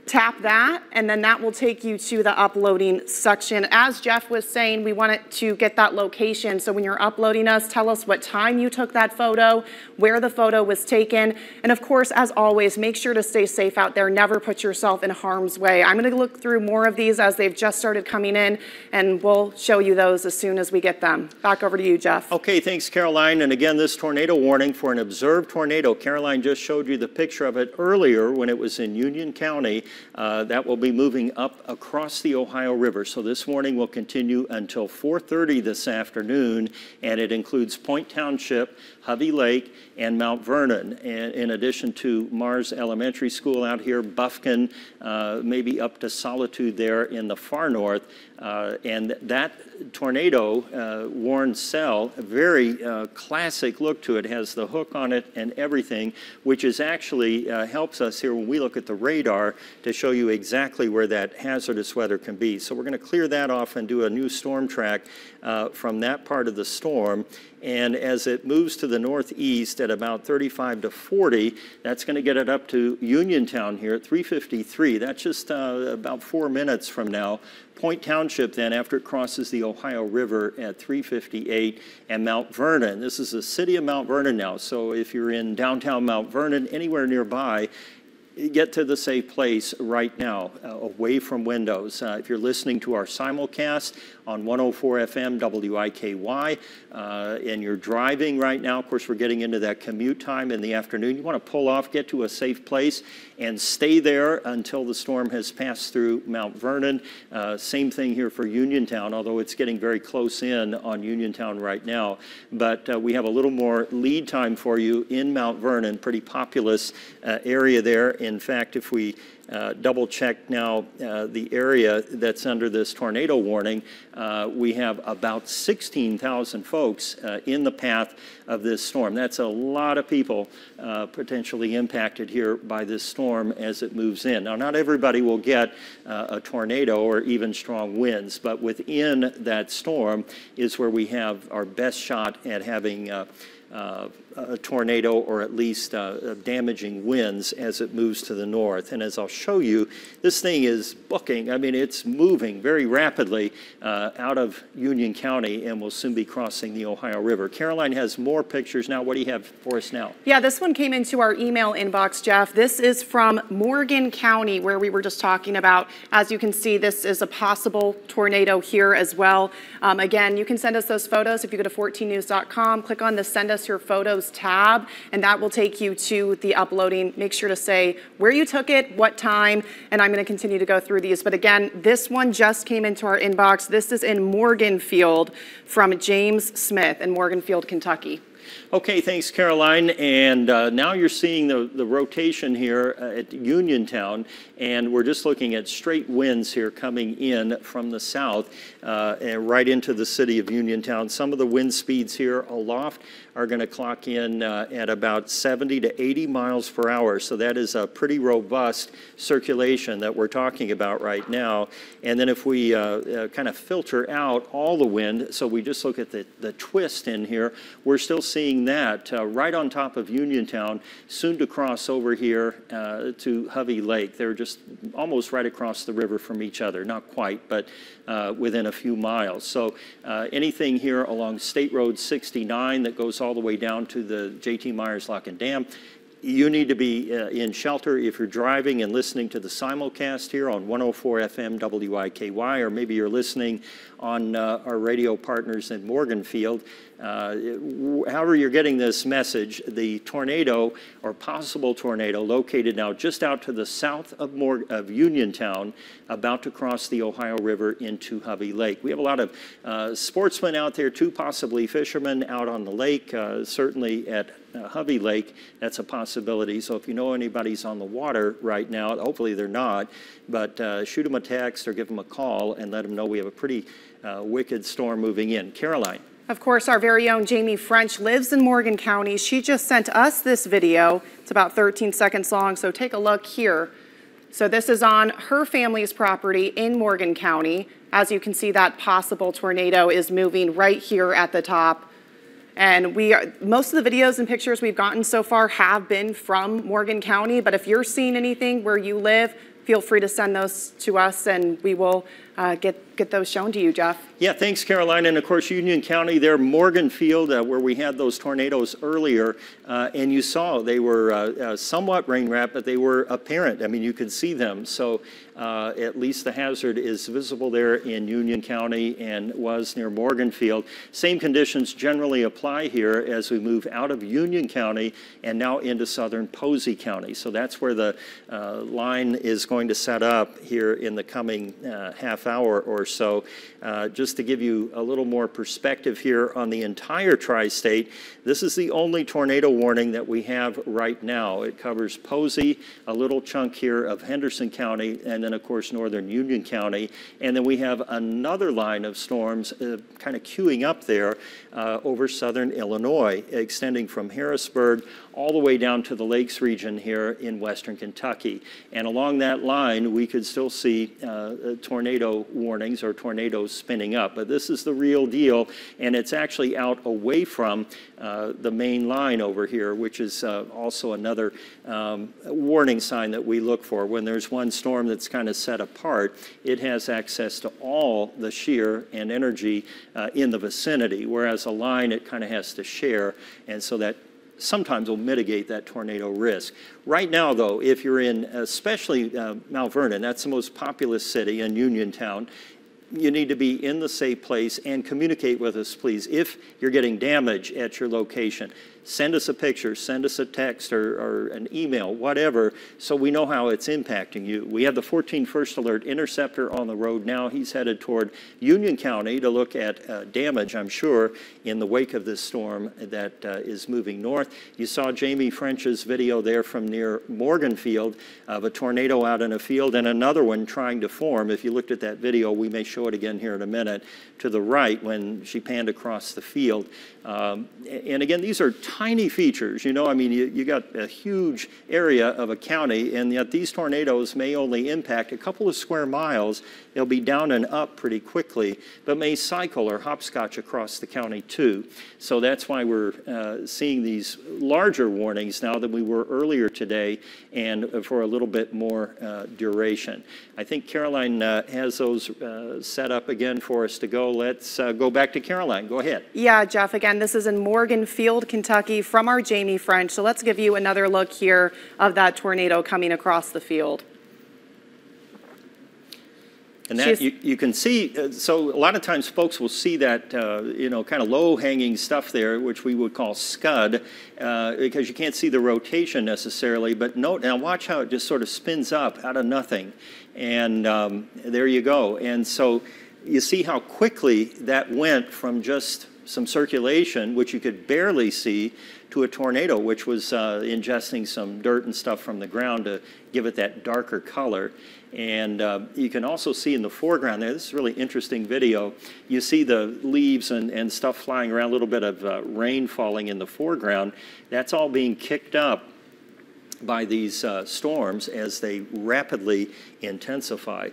tap that, and then that will take you to the uploading section. As Jeff was saying, we want it to get that location. So when you're uploading us, tell us what time you took that photo, where the photo was taken. And of course, as always, make sure to stay safe out there. Never put yourself in harm's way. I'm going to look through more of these as they've just started coming in, and we'll show you those as soon as we get them. Back over to you, Jeff. Okay, thanks, Caroline. And again, this tornado warning for an observed tornado. Caroline just showed you the picture of it earlier when it was in Union County. That will be moving up across the Ohio River. So this warning will continue until 4:30 this afternoon, and it includes Point Township, Hovey Lake, and Mount Vernon. And in addition to Mars Elementary School out here, Buffkin, maybe up to Solitude there in the far north. And that tornado worn cell, a very classic look to it, has the hook on it and everything, which is actually helps us here when we look at the radar to show you exactly where that hazardous weather can be. So we're going to clear that off and do a new storm track from that part of the storm. And as it moves to the northeast at about 35 to 40, that's going to get it up to Uniontown here at 353. That's just about 4 minutes from now. Point Township then, after it crosses the Ohio River at 358, and Mount Vernon. This is the city of Mount Vernon now, so if you're in downtown Mount Vernon, anywhere nearby, get to the safe place right now, away from windows. If you're listening to our simulcast on 104 FM WIKY, and you're driving right now, of course, we're getting into that commute time in the afternoon. You want to pull off, get to a safe place, and stay there until the storm has passed through Mount Vernon. Same thing here for Uniontown, although it's getting very close in on Uniontown right now. But we have a little more lead time for you in Mount Vernon, pretty populous area there. In fact, if we double check now the area that's under this tornado warning, we have about 16,000 folks in the path of this storm. That's a lot of people potentially impacted here by this storm as it moves in. Now, not everybody will get a tornado or even strong winds, but within that storm is where we have our best shot at having a tornado or at least damaging winds as it moves to the north. And as I'll show you, this thing is booking. I mean, it's moving very rapidly out of Union County and will soon be crossing the Ohio River. Caroline has more pictures now. What do you have for us now? Yeah, this one came into our email inbox, Jeff. This is from Morgan County, where we were just talking about. As you can see, this is a possible tornado here as well. Again, you can send us those photos if you go to 14news.com, click on the Send Us Your Photos tab, and that will take you to the uploading. Make sure to say where you took it, what time, and I'm going to continue to go through these. But again, this one just came into our inbox. This is in Morganfield from James Smith in Morganfield, Kentucky. Okay, thanks, Caroline. And now you're seeing the rotation here at Uniontown, and we're just looking at straight winds here coming in from the south and right into the city of Uniontown. Some of the wind speeds here aloft are going to clock in at about 70 to 80 miles per hour. So that is a pretty robust circulation that we're talking about right now. And then if we kind of filter out all the wind, so we just look at the twist in here, we're still seeing that right on top of Uniontown, soon to cross over here to Hovey Lake. They're just almost right across the river from each other. Not quite, but within a few miles. So anything here along State Road 69 that goes all the way down to the J.T. Myers Lock and Dam, you need to be in shelter if you're driving and listening to the simulcast here on 104 FM WIKY, or maybe you're listening on our radio partners in Morganfield. However you're getting this message, the tornado or possible tornado located now just out to the south of Uniontown, about to cross the Ohio River into Hovey Lake. We have a lot of sportsmen out there too, possibly fishermen out on the lake, certainly at Hovey Lake. That's a possibility. So if you know anybody's on the water right now, hopefully they're not, but shoot them a text or give them a call and let them know we have a pretty wicked storm moving in. Caroline. Of course, our very own Jamie French lives in Morgan County. She just sent us this video. It's about 13 seconds long, so take a look here. So this is on her family's property in Morgan County. As you can see, that possible tornado is moving right here at the top. And most of the videos and pictures we've gotten so far have been from Morgan County, but if you're seeing anything where you live, feel free to send those to us and we will get those shown to you, Jeff. Yeah, thanks, Caroline. And of course, Union County there, Morganfield, where we had those tornadoes earlier, and you saw they were somewhat rain-wrapped, but they were apparent. I mean, you could see them. So at least the hazard is visible there in Union County and was near Morganfield. Same conditions generally apply here as we move out of Union County and now into southern Posey County. So that's where the line is going to set up here in the coming half hour or so. Just to give you a little more perspective here on the entire tri-state, this is the only tornado warning that we have right now. It covers Posey, a little chunk here of Henderson County, and then of course northern Union County. And then we have another line of storms kind of queuing up there over southern Illinois, extending from Harrisburg all the way down to the Lakes region here in western Kentucky. And along that line, we could still see tornado warnings or tornadoes spinning up. But this is the real deal, and it's actually out away from the main line over here, which is also another warning sign that we look for. When there's one storm that's kind of set apart, it has access to all the shear and energy in the vicinity, whereas a line, it kind of has to share, and so that sometimes will mitigate that tornado risk. Right now, though, if you're in especially Mount Vernon, that's the most populous city in Uniontown, you need to be in the safe place and communicate with us, please. If you're getting damage at your location, send us a picture, send us a text or an email, whatever, so we know how it's impacting you. We have the 14 First Alert Interceptor on the road now. He's headed toward Union County to look at damage, I'm sure, in the wake of this storm that is moving north. You saw Jamie French's video there from near Morganfield of a tornado out in a field and another one trying to form. If you looked at that video, we may show it again here in a minute, to the right when she panned across the field. And again, these are tiny features, you know, I mean, you got a huge area of a county, and yet these tornadoes may only impact a couple of square miles. They'll be down and up pretty quickly, but may cycle or hopscotch across the county too. So that's why we're seeing these larger warnings now than we were earlier today, and for a little bit more duration. I think Caroline has those set up again for us to go. Let's go back to Caroline. Go ahead. Yeah, Jeff, again, this is in Morganfield, Kentucky, from our Jamie French. So let's give you another look here of that tornado coming across the field. And that you can see, so a lot of times folks will see that, you know, kind of low-hanging stuff there, which we would call scud, because you can't see the rotation necessarily. But note, now watch how it just sort of spins up out of nothing. And there you go. And so you see how quickly that went from just some circulation, which you could barely see, to a tornado, which was ingesting some dirt and stuff from the ground to give it that darker color. And you can also see in the foreground there, this is a really interesting video, you see the leaves and stuff flying around, a little bit of rain falling in the foreground. That's all being kicked up by these storms as they rapidly intensify.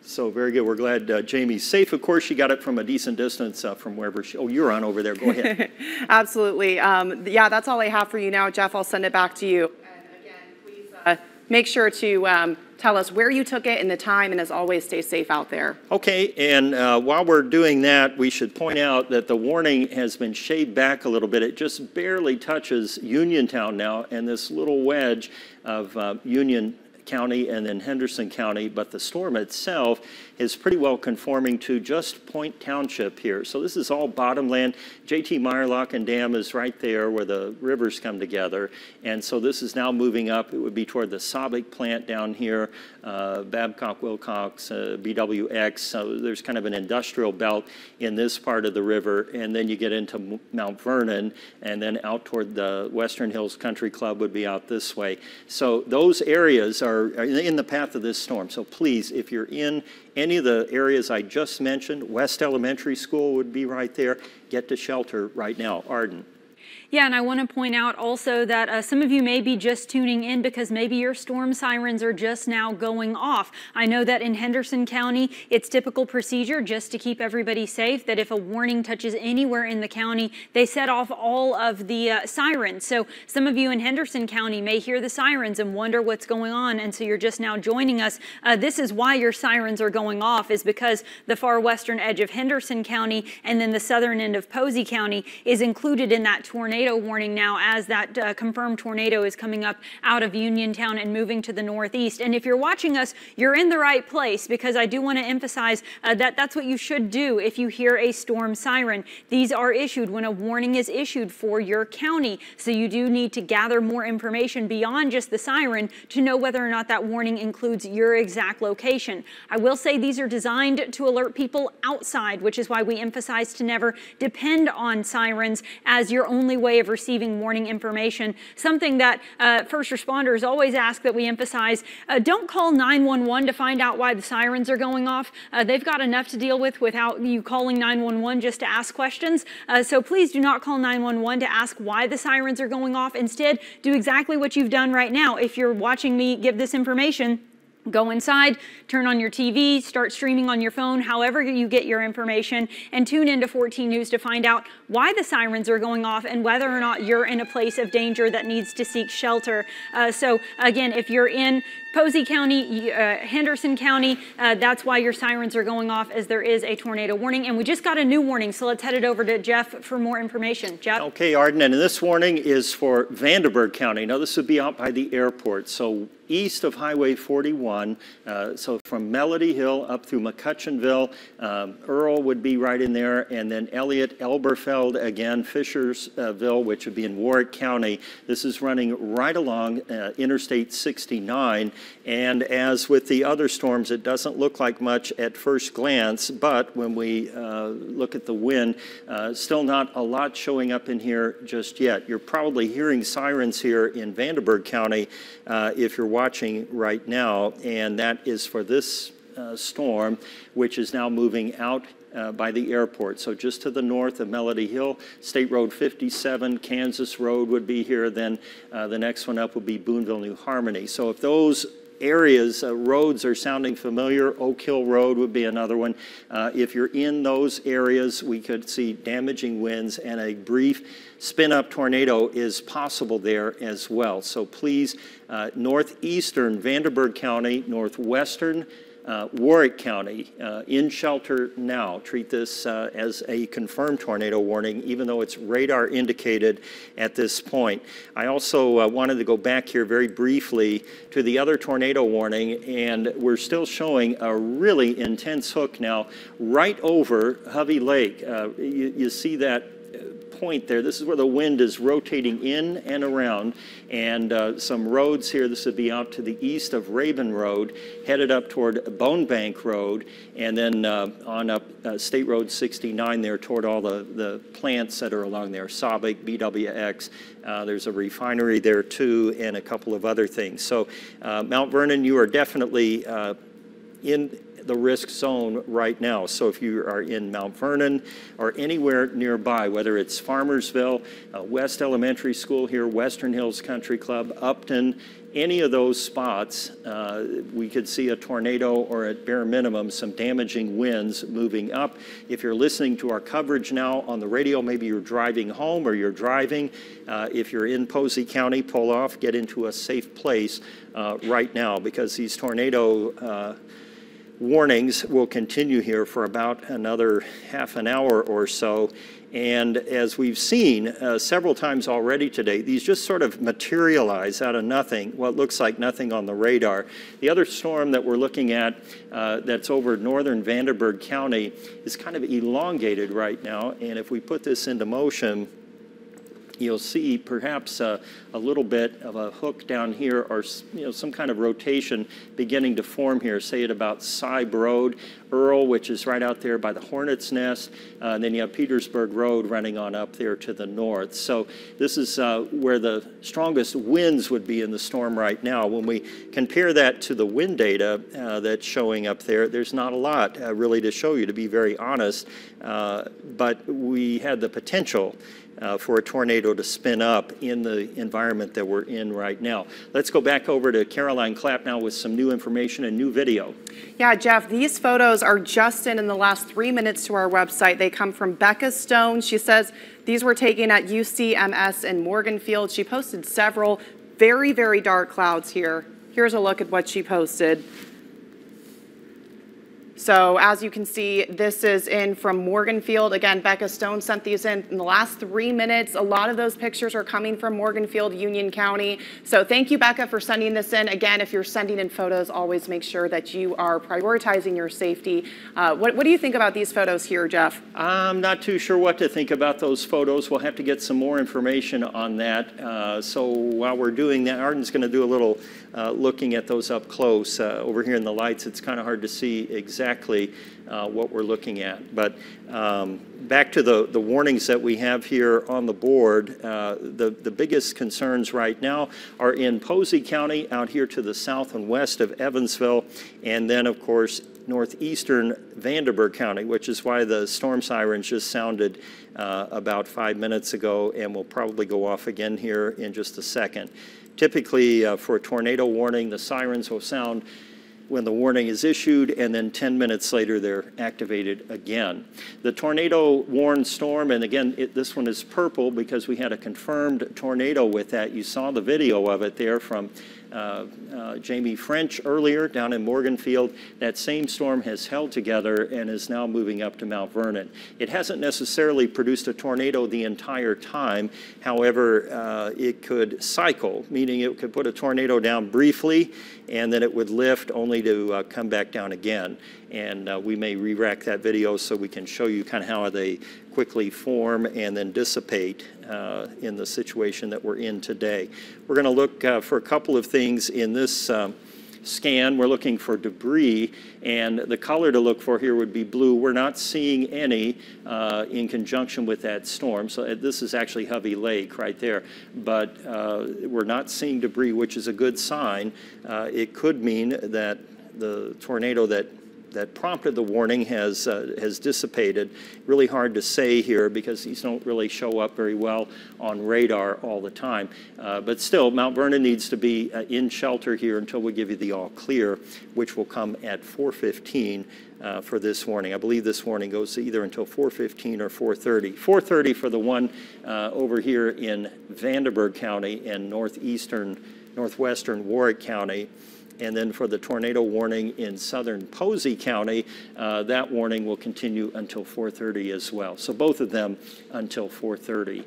So very good. We're glad Jamie's safe. Of course, she got it from a decent distance from wherever she... Oh, you're on over there. Go ahead. Absolutely. Yeah, that's all I have for you now. Jeff, I'll send it back to you. And again, please make sure to tell us where you took it and the time, and as always, stay safe out there. Okay, and while we're doing that, we should point out that the warning has been shaved back a little bit. It just barely touches Uniontown now, and this little wedge of Union County and then Henderson County, but the storm itself is pretty well conforming to just Point Township here. So this is all bottomland. J.T. Meyer Lock and Dam is right there where the rivers come together. And so this is now moving up. It would be toward the Sabic plant down here, Babcock, Wilcox, BWX. So there's kind of an industrial belt in this part of the river. And then you get into Mount Vernon, and then out toward the Western Hills Country Club would be out this way. So those areas are in the path of this storm. So please, if you're in any of the areas I just mentioned, West Elementary School would be right there. Get to shelter right now. Arden. Yeah, and I want to point out also that some of you may be just tuning in because maybe your storm sirens are just now going off. I know that in Henderson County, it's typical procedure just to keep everybody safe that if a warning touches anywhere in the county, they set off all of the sirens. So some of you in Henderson County may hear the sirens and wonder what's going on, and so you're just now joining us. This is why your sirens are going off, is because the far western edge of Henderson County and then the southern end of Posey County is included in that tornado warning now, as that confirmed tornado is coming up out of Uniontown and moving to the northeast. And if you're watching us, you're in the right place, because I do want to emphasize that that's what you should do if you hear a storm siren. These are issued when a warning is issued for your county. So you do need to gather more information beyond just the siren to know whether or not that warning includes your exact location. I will say these are designed to alert people outside, which is why we emphasize to never depend on sirens as your only way of receiving warning information. Something that first responders always ask that we emphasize, don't call 911 to find out why the sirens are going off. They've got enough to deal with without you calling 911 just to ask questions. So please do not call 911 to ask why the sirens are going off. Instead, do exactly what you've done right now. If you're watching me give this information, go inside, turn on your TV, start streaming on your phone, however you get your information, and tune into 14 News to find out why the sirens are going off and whether or not you're in a place of danger that needs to seek shelter. So again, if you're in Posey County, Henderson County, that's why your sirens are going off, as there is a tornado warning. And we just got a new warning, so let's head it over to Jeff for more information. Jeff? Okay, Arden, and this warning is for Vanderburgh County. Now, this would be out by the airport, so east of Highway 41, so from Melody Hill up through McCutcheonville, Earl would be right in there, and then Elliott, Elberfeld, again, Fishersville, which would be in Warwick County. This is running right along Interstate 69. And as with the other storms, it doesn't look like much at first glance, but when we look at the wind, still not a lot showing up in here just yet. You're probably hearing sirens here in Vanderburgh County if you're watching right now, and that is for this storm, which is now moving out by the airport. So just to the north of Melody Hill, State Road 57, Kansas Road would be here. Then the next one up would be Boonville, New Harmony. So if those areas, roads are sounding familiar, Oak Hill Road would be another one. If you're in those areas, we could see damaging winds, and a brief spin-up tornado is possible there as well. So please, northeastern Vanderburgh County, northwestern Warwick County, in shelter now. Treat this as a confirmed tornado warning, even though it's radar indicated at this point. I also wanted to go back here very briefly to the other tornado warning, and we're still showing a really intense hook now right over Hovey Lake. You see that point there. This is where the wind is rotating in and around, and some roads here. This would be out to the east of Raven Road, headed up toward Bone Bank Road, and then on up State Road 69 there toward all the plants that are along there, Sabic, BWX. There's a refinery there too, and a couple of other things. So Mount Vernon, you are definitely in the risk zone right now. So if you are in Mount Vernon or anywhere nearby, whether it's Farmersville, West Elementary School here, Western Hills Country Club, Upton, any of those spots, we could see a tornado or at bare minimum some damaging winds moving up. If you're listening to our coverage now on the radio, maybe you're driving home or you're driving. If you're in Posey County, pull off, get into a safe place right now, because these tornado warnings will continue here for about another half an hour or so. And as we've seen several times already today, these just sort of materialize out of nothing, what looks like nothing on the radar. The other storm that we're looking at that's over northern Vanderburgh County is kind of elongated right now. And if we put this into motion, you'll see perhaps a little bit of a hook down here, or some kind of rotation beginning to form here, say at about Sybe Road, Earl, which is right out there by the Hornet's Nest, and then you have Petersburg Road running on up there to the north. So this is where the strongest winds would be in the storm right now. When we compare that to the wind data that's showing up there, there's not a lot really to show you, to be very honest, but we had the potential for a tornado to spin up in the environment that we're in right now. Let's go back over to Caroline Clapp now with some new information and new video. Yeah, Jeff, these photos are just in the last 3 minutes to our website. They come from Becca Stone. She says these were taken at UCMS in Morganfield. She posted several very, very dark clouds here. Here's a look at what she posted. So as you can see, this is in from Morganfield. Again, Becca Stone sent these in the last 3 minutes. A lot of those pictures are coming from Morganfield, Union County. So thank you, Becca, for sending this in. Again, if you're sending in photos, always make sure that you are prioritizing your safety. What do you think about these photos here, Jeff? I'm not too sure what to think about those photos. We'll have to get some more information on that. So while we're doing that, Arden's going to do a little looking at those up close. Over here in the lights, it's kind of hard to see exactly what we're looking at. But back to the warnings that we have here on the board, the biggest concerns right now are in Posey County, out here to the south and west of Evansville, and then, of course, northeastern Vanderburgh County, which is why the storm sirens just sounded about 5 minutes ago, and will probably go off again here in just a second. Typically, for a tornado warning, the sirens will sound when the warning is issued, and then 10 minutes later they're activated again. The tornado warned storm, and again, this one is purple because we had a confirmed tornado with that. You saw the video of it there from Jamie French earlier down in Morganfield. That same storm has held together and is now moving up to Mount Vernon. It hasn't necessarily produced a tornado the entire time. However, it could cycle, meaning it could put a tornado down briefly and then it would lift only to come back down again. And we may re-rack that video so we can show you kind of how they quickly form and then dissipate in the situation that we're in today. We're going to look for a couple of things in this scan. We're looking for debris, and the color to look for here would be blue. We're not seeing any in conjunction with that storm. So this is actually Hovey Lake right there, but we're not seeing debris, which is a good sign. It could mean that the tornado that prompted the warning has dissipated. Really hard to say here because these don't really show up very well on radar all the time. But still, Mount Vernon needs to be in shelter here until we give you the all clear, which will come at 4:15 for this warning. I believe this warning goes either until 4:15 or 4:30. 4:30 for the one over here in Vanderburgh County and northwestern Warwick County. And then for the tornado warning in southern Posey County, that warning will continue until 4:30 as well. So both of them until 4:30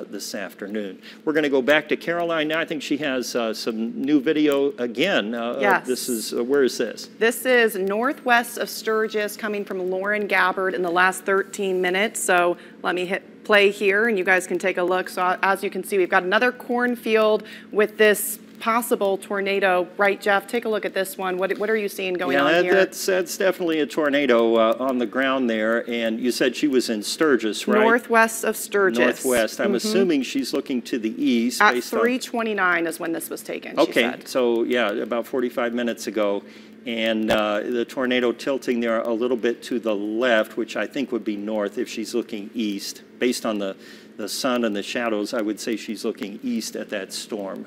this afternoon. We're going to go back to Caroline now. I think she has some new video again. Yes. This is, where is this? This is northwest of Sturgis, coming from Lauren Gabbard in the last 13 minutes. So let me hit play here and you guys can take a look. So as you can see, we've got another cornfield with this possible tornado, right, Jeff? Take a look at this one. What are you seeing going on here? That's definitely a tornado on the ground there. And you said she was in Sturgis, right? Northwest of Sturgis. Northwest. I'm assuming she's looking to the east. At 3:29 is when this was taken, okay, she said. So yeah, about 45 minutes ago. And the tornado tilting there a little bit to the left, which I think would be north if she's looking east. Based on the sun and the shadows, I would say she's looking east at that storm.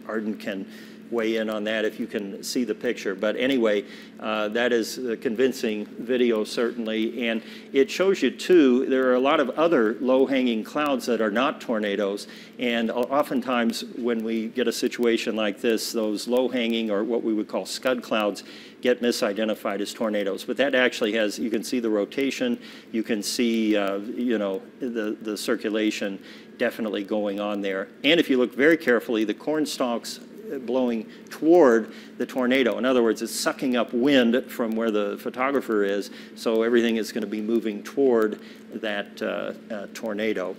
Arden can weigh in on that if you can see the picture. But anyway, that is a convincing video, certainly. And it shows you, too, there are a lot of other low-hanging clouds that are not tornadoes. And oftentimes when we get a situation like this, those low-hanging, or what we would call scud clouds, get misidentified as tornadoes. But that actually has, you can see the rotation, you can see, you know, the circulation definitely going on there. And if you look very carefully, the corn stalks blowing toward the tornado. In other words, it's sucking up wind from where the photographer is, so everything is going to be moving toward that tornado.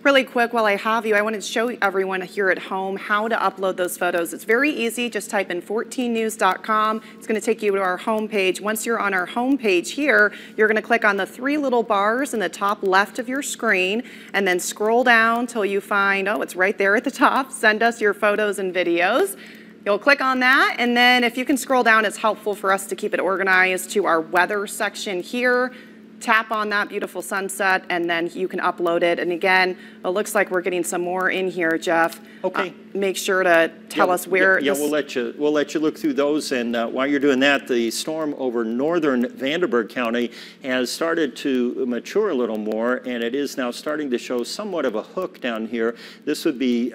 Really quick, while I have you, I wanted to show everyone here at home how to upload those photos. It's very easy. Just type in 14news.com. It's going to take you to our homepage. Once you're on our homepage here, you're going to click on the 3 little bars in the top left of your screen and then scroll down till you find, oh, it's right there at the top. Send us your photos and videos. You'll click on that, and then if you can scroll down, it's helpful for us to keep it organized to our weather section here. Tap on that beautiful sunset, and then you can upload it. And again, it looks like we're getting some more in here, Jeff. Okay. Make sure to tell us where. Yeah, we'll let you look through those. And while you're doing that, the storm over northern Vanderburgh County has started to mature a little more, and it is now starting to show somewhat of a hook down here. This would be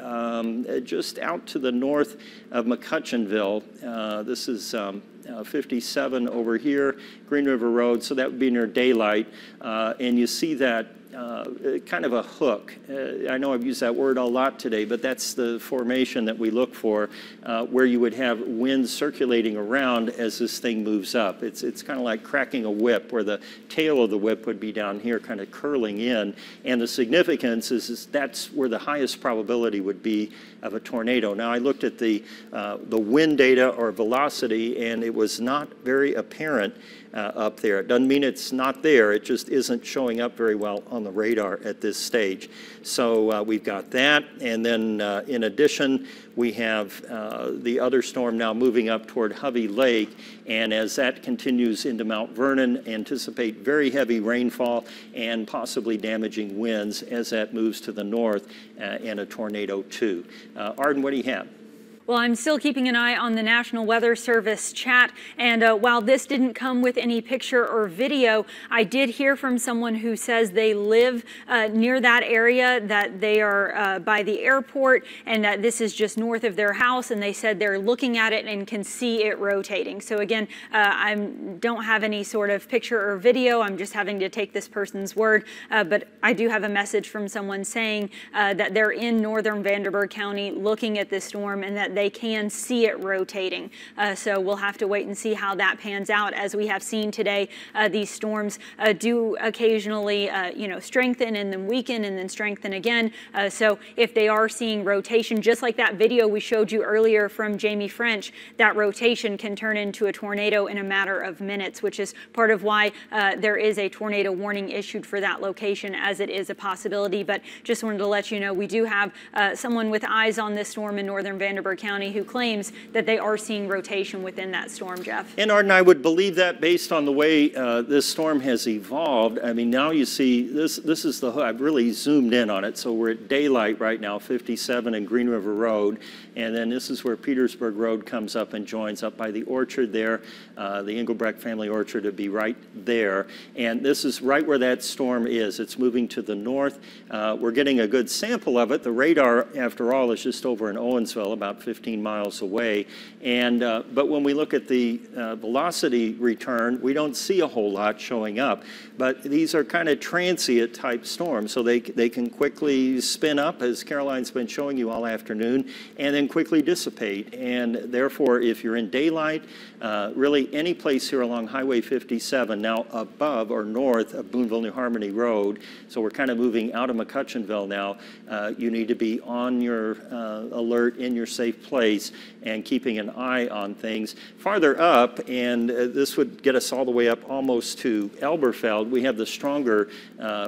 just out to the north of McCutcheonville. This is 57 over here, Green River Road, so that would be near daylight. And you see that kind of a hook. I know I've used that word a lot today, but that's the formation that we look for, where you would have wind circulating around as this thing moves up. It's kind of like cracking a whip, where the tail of the whip would be down here kind of curling in. And the significance is that's where the highest probability would be of a tornado. Now, I looked at the wind data or velocity, and it was not very apparent up there. It doesn't mean it's not there, it just isn't showing up very well on the radar at this stage. So we've got that, and then in addition, we have the other storm now moving up toward Hovey Lake, and as that continues into Mount Vernon, anticipate very heavy rainfall and possibly damaging winds as that moves to the north, and a tornado too. Arden, what do you have? Well, I'm still keeping an eye on the National Weather Service chat, and while this didn't come with any picture or video, I did hear from someone who says they live near that area, that they are by the airport, and that this is just north of their house, and they said they're looking at it and can see it rotating. So again, I don't have any sort of picture or video. I'm just having to take this person's word, but I do have a message from someone saying that they're in northern Vanderburgh County looking at this storm, and that they can see it rotating. So we'll have to wait and see how that pans out. As we have seen today, these storms do occasionally, strengthen and then weaken and then strengthen again. So if they are seeing rotation, just like that video we showed you earlier from Jamie French, that rotation can turn into a tornado in a matter of minutes, which is part of why there is a tornado warning issued for that location, as it is a possibility. But just wanted to let you know, we do have someone with eyes on this storm in northern Vanderburgh County who claims that they are seeing rotation within that storm, Jeff. And Arden, I would believe that based on the way this storm has evolved. I mean, now you see, this is the hook. I've really zoomed in on it. So we're at daylight right now, 57 in Green River Road. And then this is where Petersburg Road comes up and joins up by the orchard there. The Engelbrecht family orchard would be right there. And this is right where that storm is. It's moving to the north. We're getting a good sample of it. The radar, after all, is just over in Owensville, about 50 15 miles away. And, but when we look at the velocity return, we don't see a whole lot showing up. But these are kind of transient type storms, so they can quickly spin up, as Caroline's been showing you all afternoon, and then quickly dissipate. And therefore, if you're in daylight, really any place here along Highway 57, now above or north of Boonville New Harmony Road, so we're kind of moving out of McCutcheonville now, you need to be on your alert, in your safe place, and keeping an eye on things. Farther up, and this would get us all the way up almost to Elberfeld, we have the stronger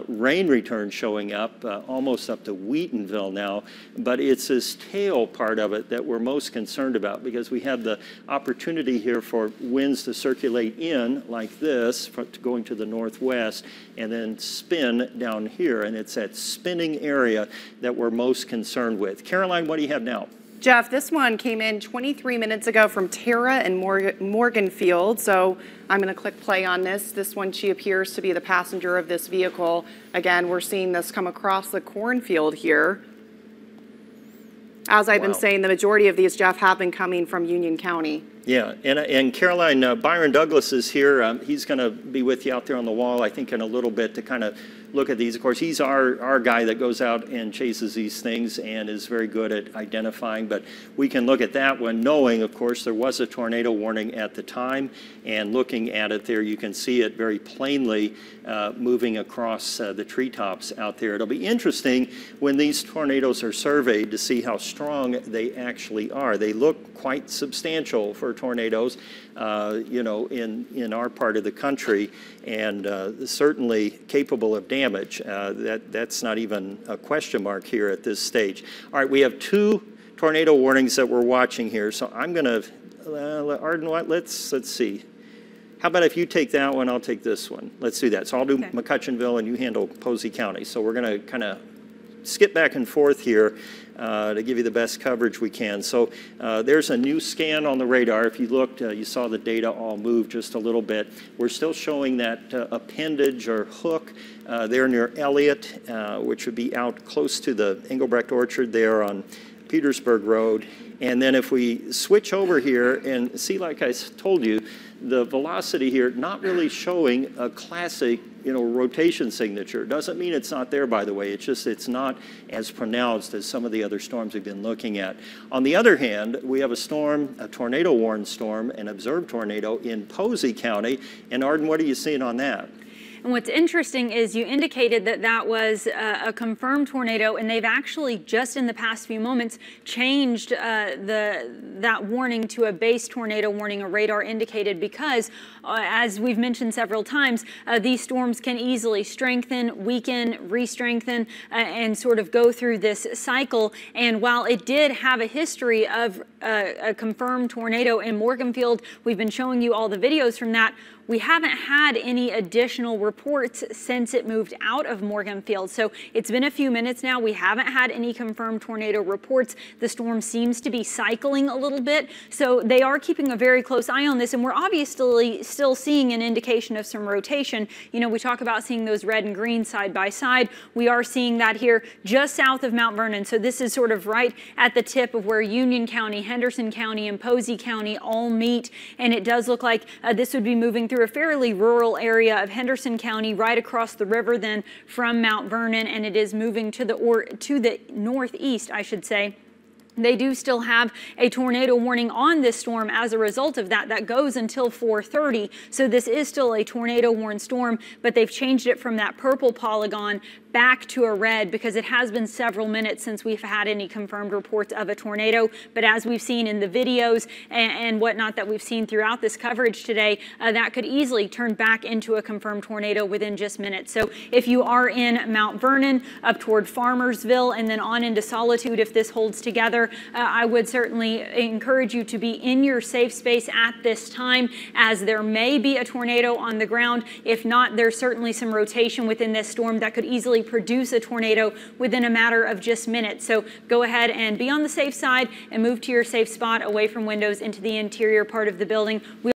rain return showing up, almost up to Wheatonville now, but it's this tail part of it that we're most concerned about, because we have the opportunity here for winds to circulate in like this, going to the northwest, and then spin down here, and it's that spinning area that we're most concerned with. Caroline, what do you have now? Jeff, this one came in 23 minutes ago from Tara and Morganfield, so I'm going to click play on this. This one, she appears to be the passenger of this vehicle. Again, we're seeing this come across the cornfield here. As I've been saying, the majority of these, Jeff, have been coming from Union County. Yeah, and Caroline, Byron Douglas is here. He's going to be with you out there on the wall, I think, in a little bit to kind of look at these. Of course, he's our guy that goes out and chases these things and is very good at identifying. But we can look at that one, knowing, of course, there was a tornado warning at the time. And looking at it there, you can see it very plainly moving across the treetops out there. It'll be interesting when these tornadoes are surveyed to see how strong they actually are. They look quite substantial for tornadoes, you know, in our part of the country, and certainly capable of damage. That's not even a question mark here at this stage. All right, we have 2 tornado warnings that we're watching here, so I'm going to, Arden, let's see. How about if you take that one, I'll take this one. Let's do that. So I'll do McCutcheonville and you handle Posey County. So we're going to kind of skip back and forth here to give you the best coverage we can. So there's a new scan on the radar. If you looked, you saw the data all move just a little bit. We're still showing that appendage or hook there near Elliott, which would be out close to the Engelbrecht Orchard there on Petersburg Road. And then if we switch over here and see, like I told you, the velocity here not really showing a classic, you know, rotation signature. Doesn't mean it's not there, by the way. It's just it's not as pronounced as some of the other storms we've been looking at. On the other hand, we have a storm, a tornado-warned storm, an observed tornado in Posey County. And Arden, what are you seeing on that? And what's interesting is you indicated that that was a confirmed tornado, and they've actually just in the past few moments changed that warning to a base tornado warning, a radar indicated, because as we've mentioned several times, these storms can easily strengthen, weaken, re-strengthen, and sort of go through this cycle. And while it did have a history of a confirmed tornado in Morganfield, we've been showing you all the videos from that. We haven't had any additional reports since it moved out of Morganfield. So it's been a few minutes now. We haven't had any confirmed tornado reports. The storm seems to be cycling a little bit. So they are keeping a very close eye on this. And we're obviously still seeing an indication of some rotation. You know, we talk about seeing those red and green side by side. We are seeing that here just south of Mount Vernon. So this is sort of right at the tip of where Union County, Henderson County, and Posey County all meet. And it does look like this would be moving through a fairly rural area of Henderson County, right across the river then from Mount Vernon, and it is moving to the northeast, I should say. They do still have a tornado warning on this storm as a result of that. That goes until 4:30. So this is still a tornado warned storm, but they've changed it from that purple polygon back to a red because it has been several minutes since we've had any confirmed reports of a tornado. But as we've seen in the videos and whatnot that we've seen throughout this coverage today, that could easily turn back into a confirmed tornado within just minutes. So if you are in Mount Vernon, up toward Farmersville, and then on into Solitude, if this holds together, I would certainly encourage you to be in your safe space at this time, as there may be a tornado on the ground. If not, there's certainly some rotation within this storm that could easily produce a tornado within a matter of just minutes. So go ahead and be on the safe side and move to your safe spot away from windows into the interior part of the building.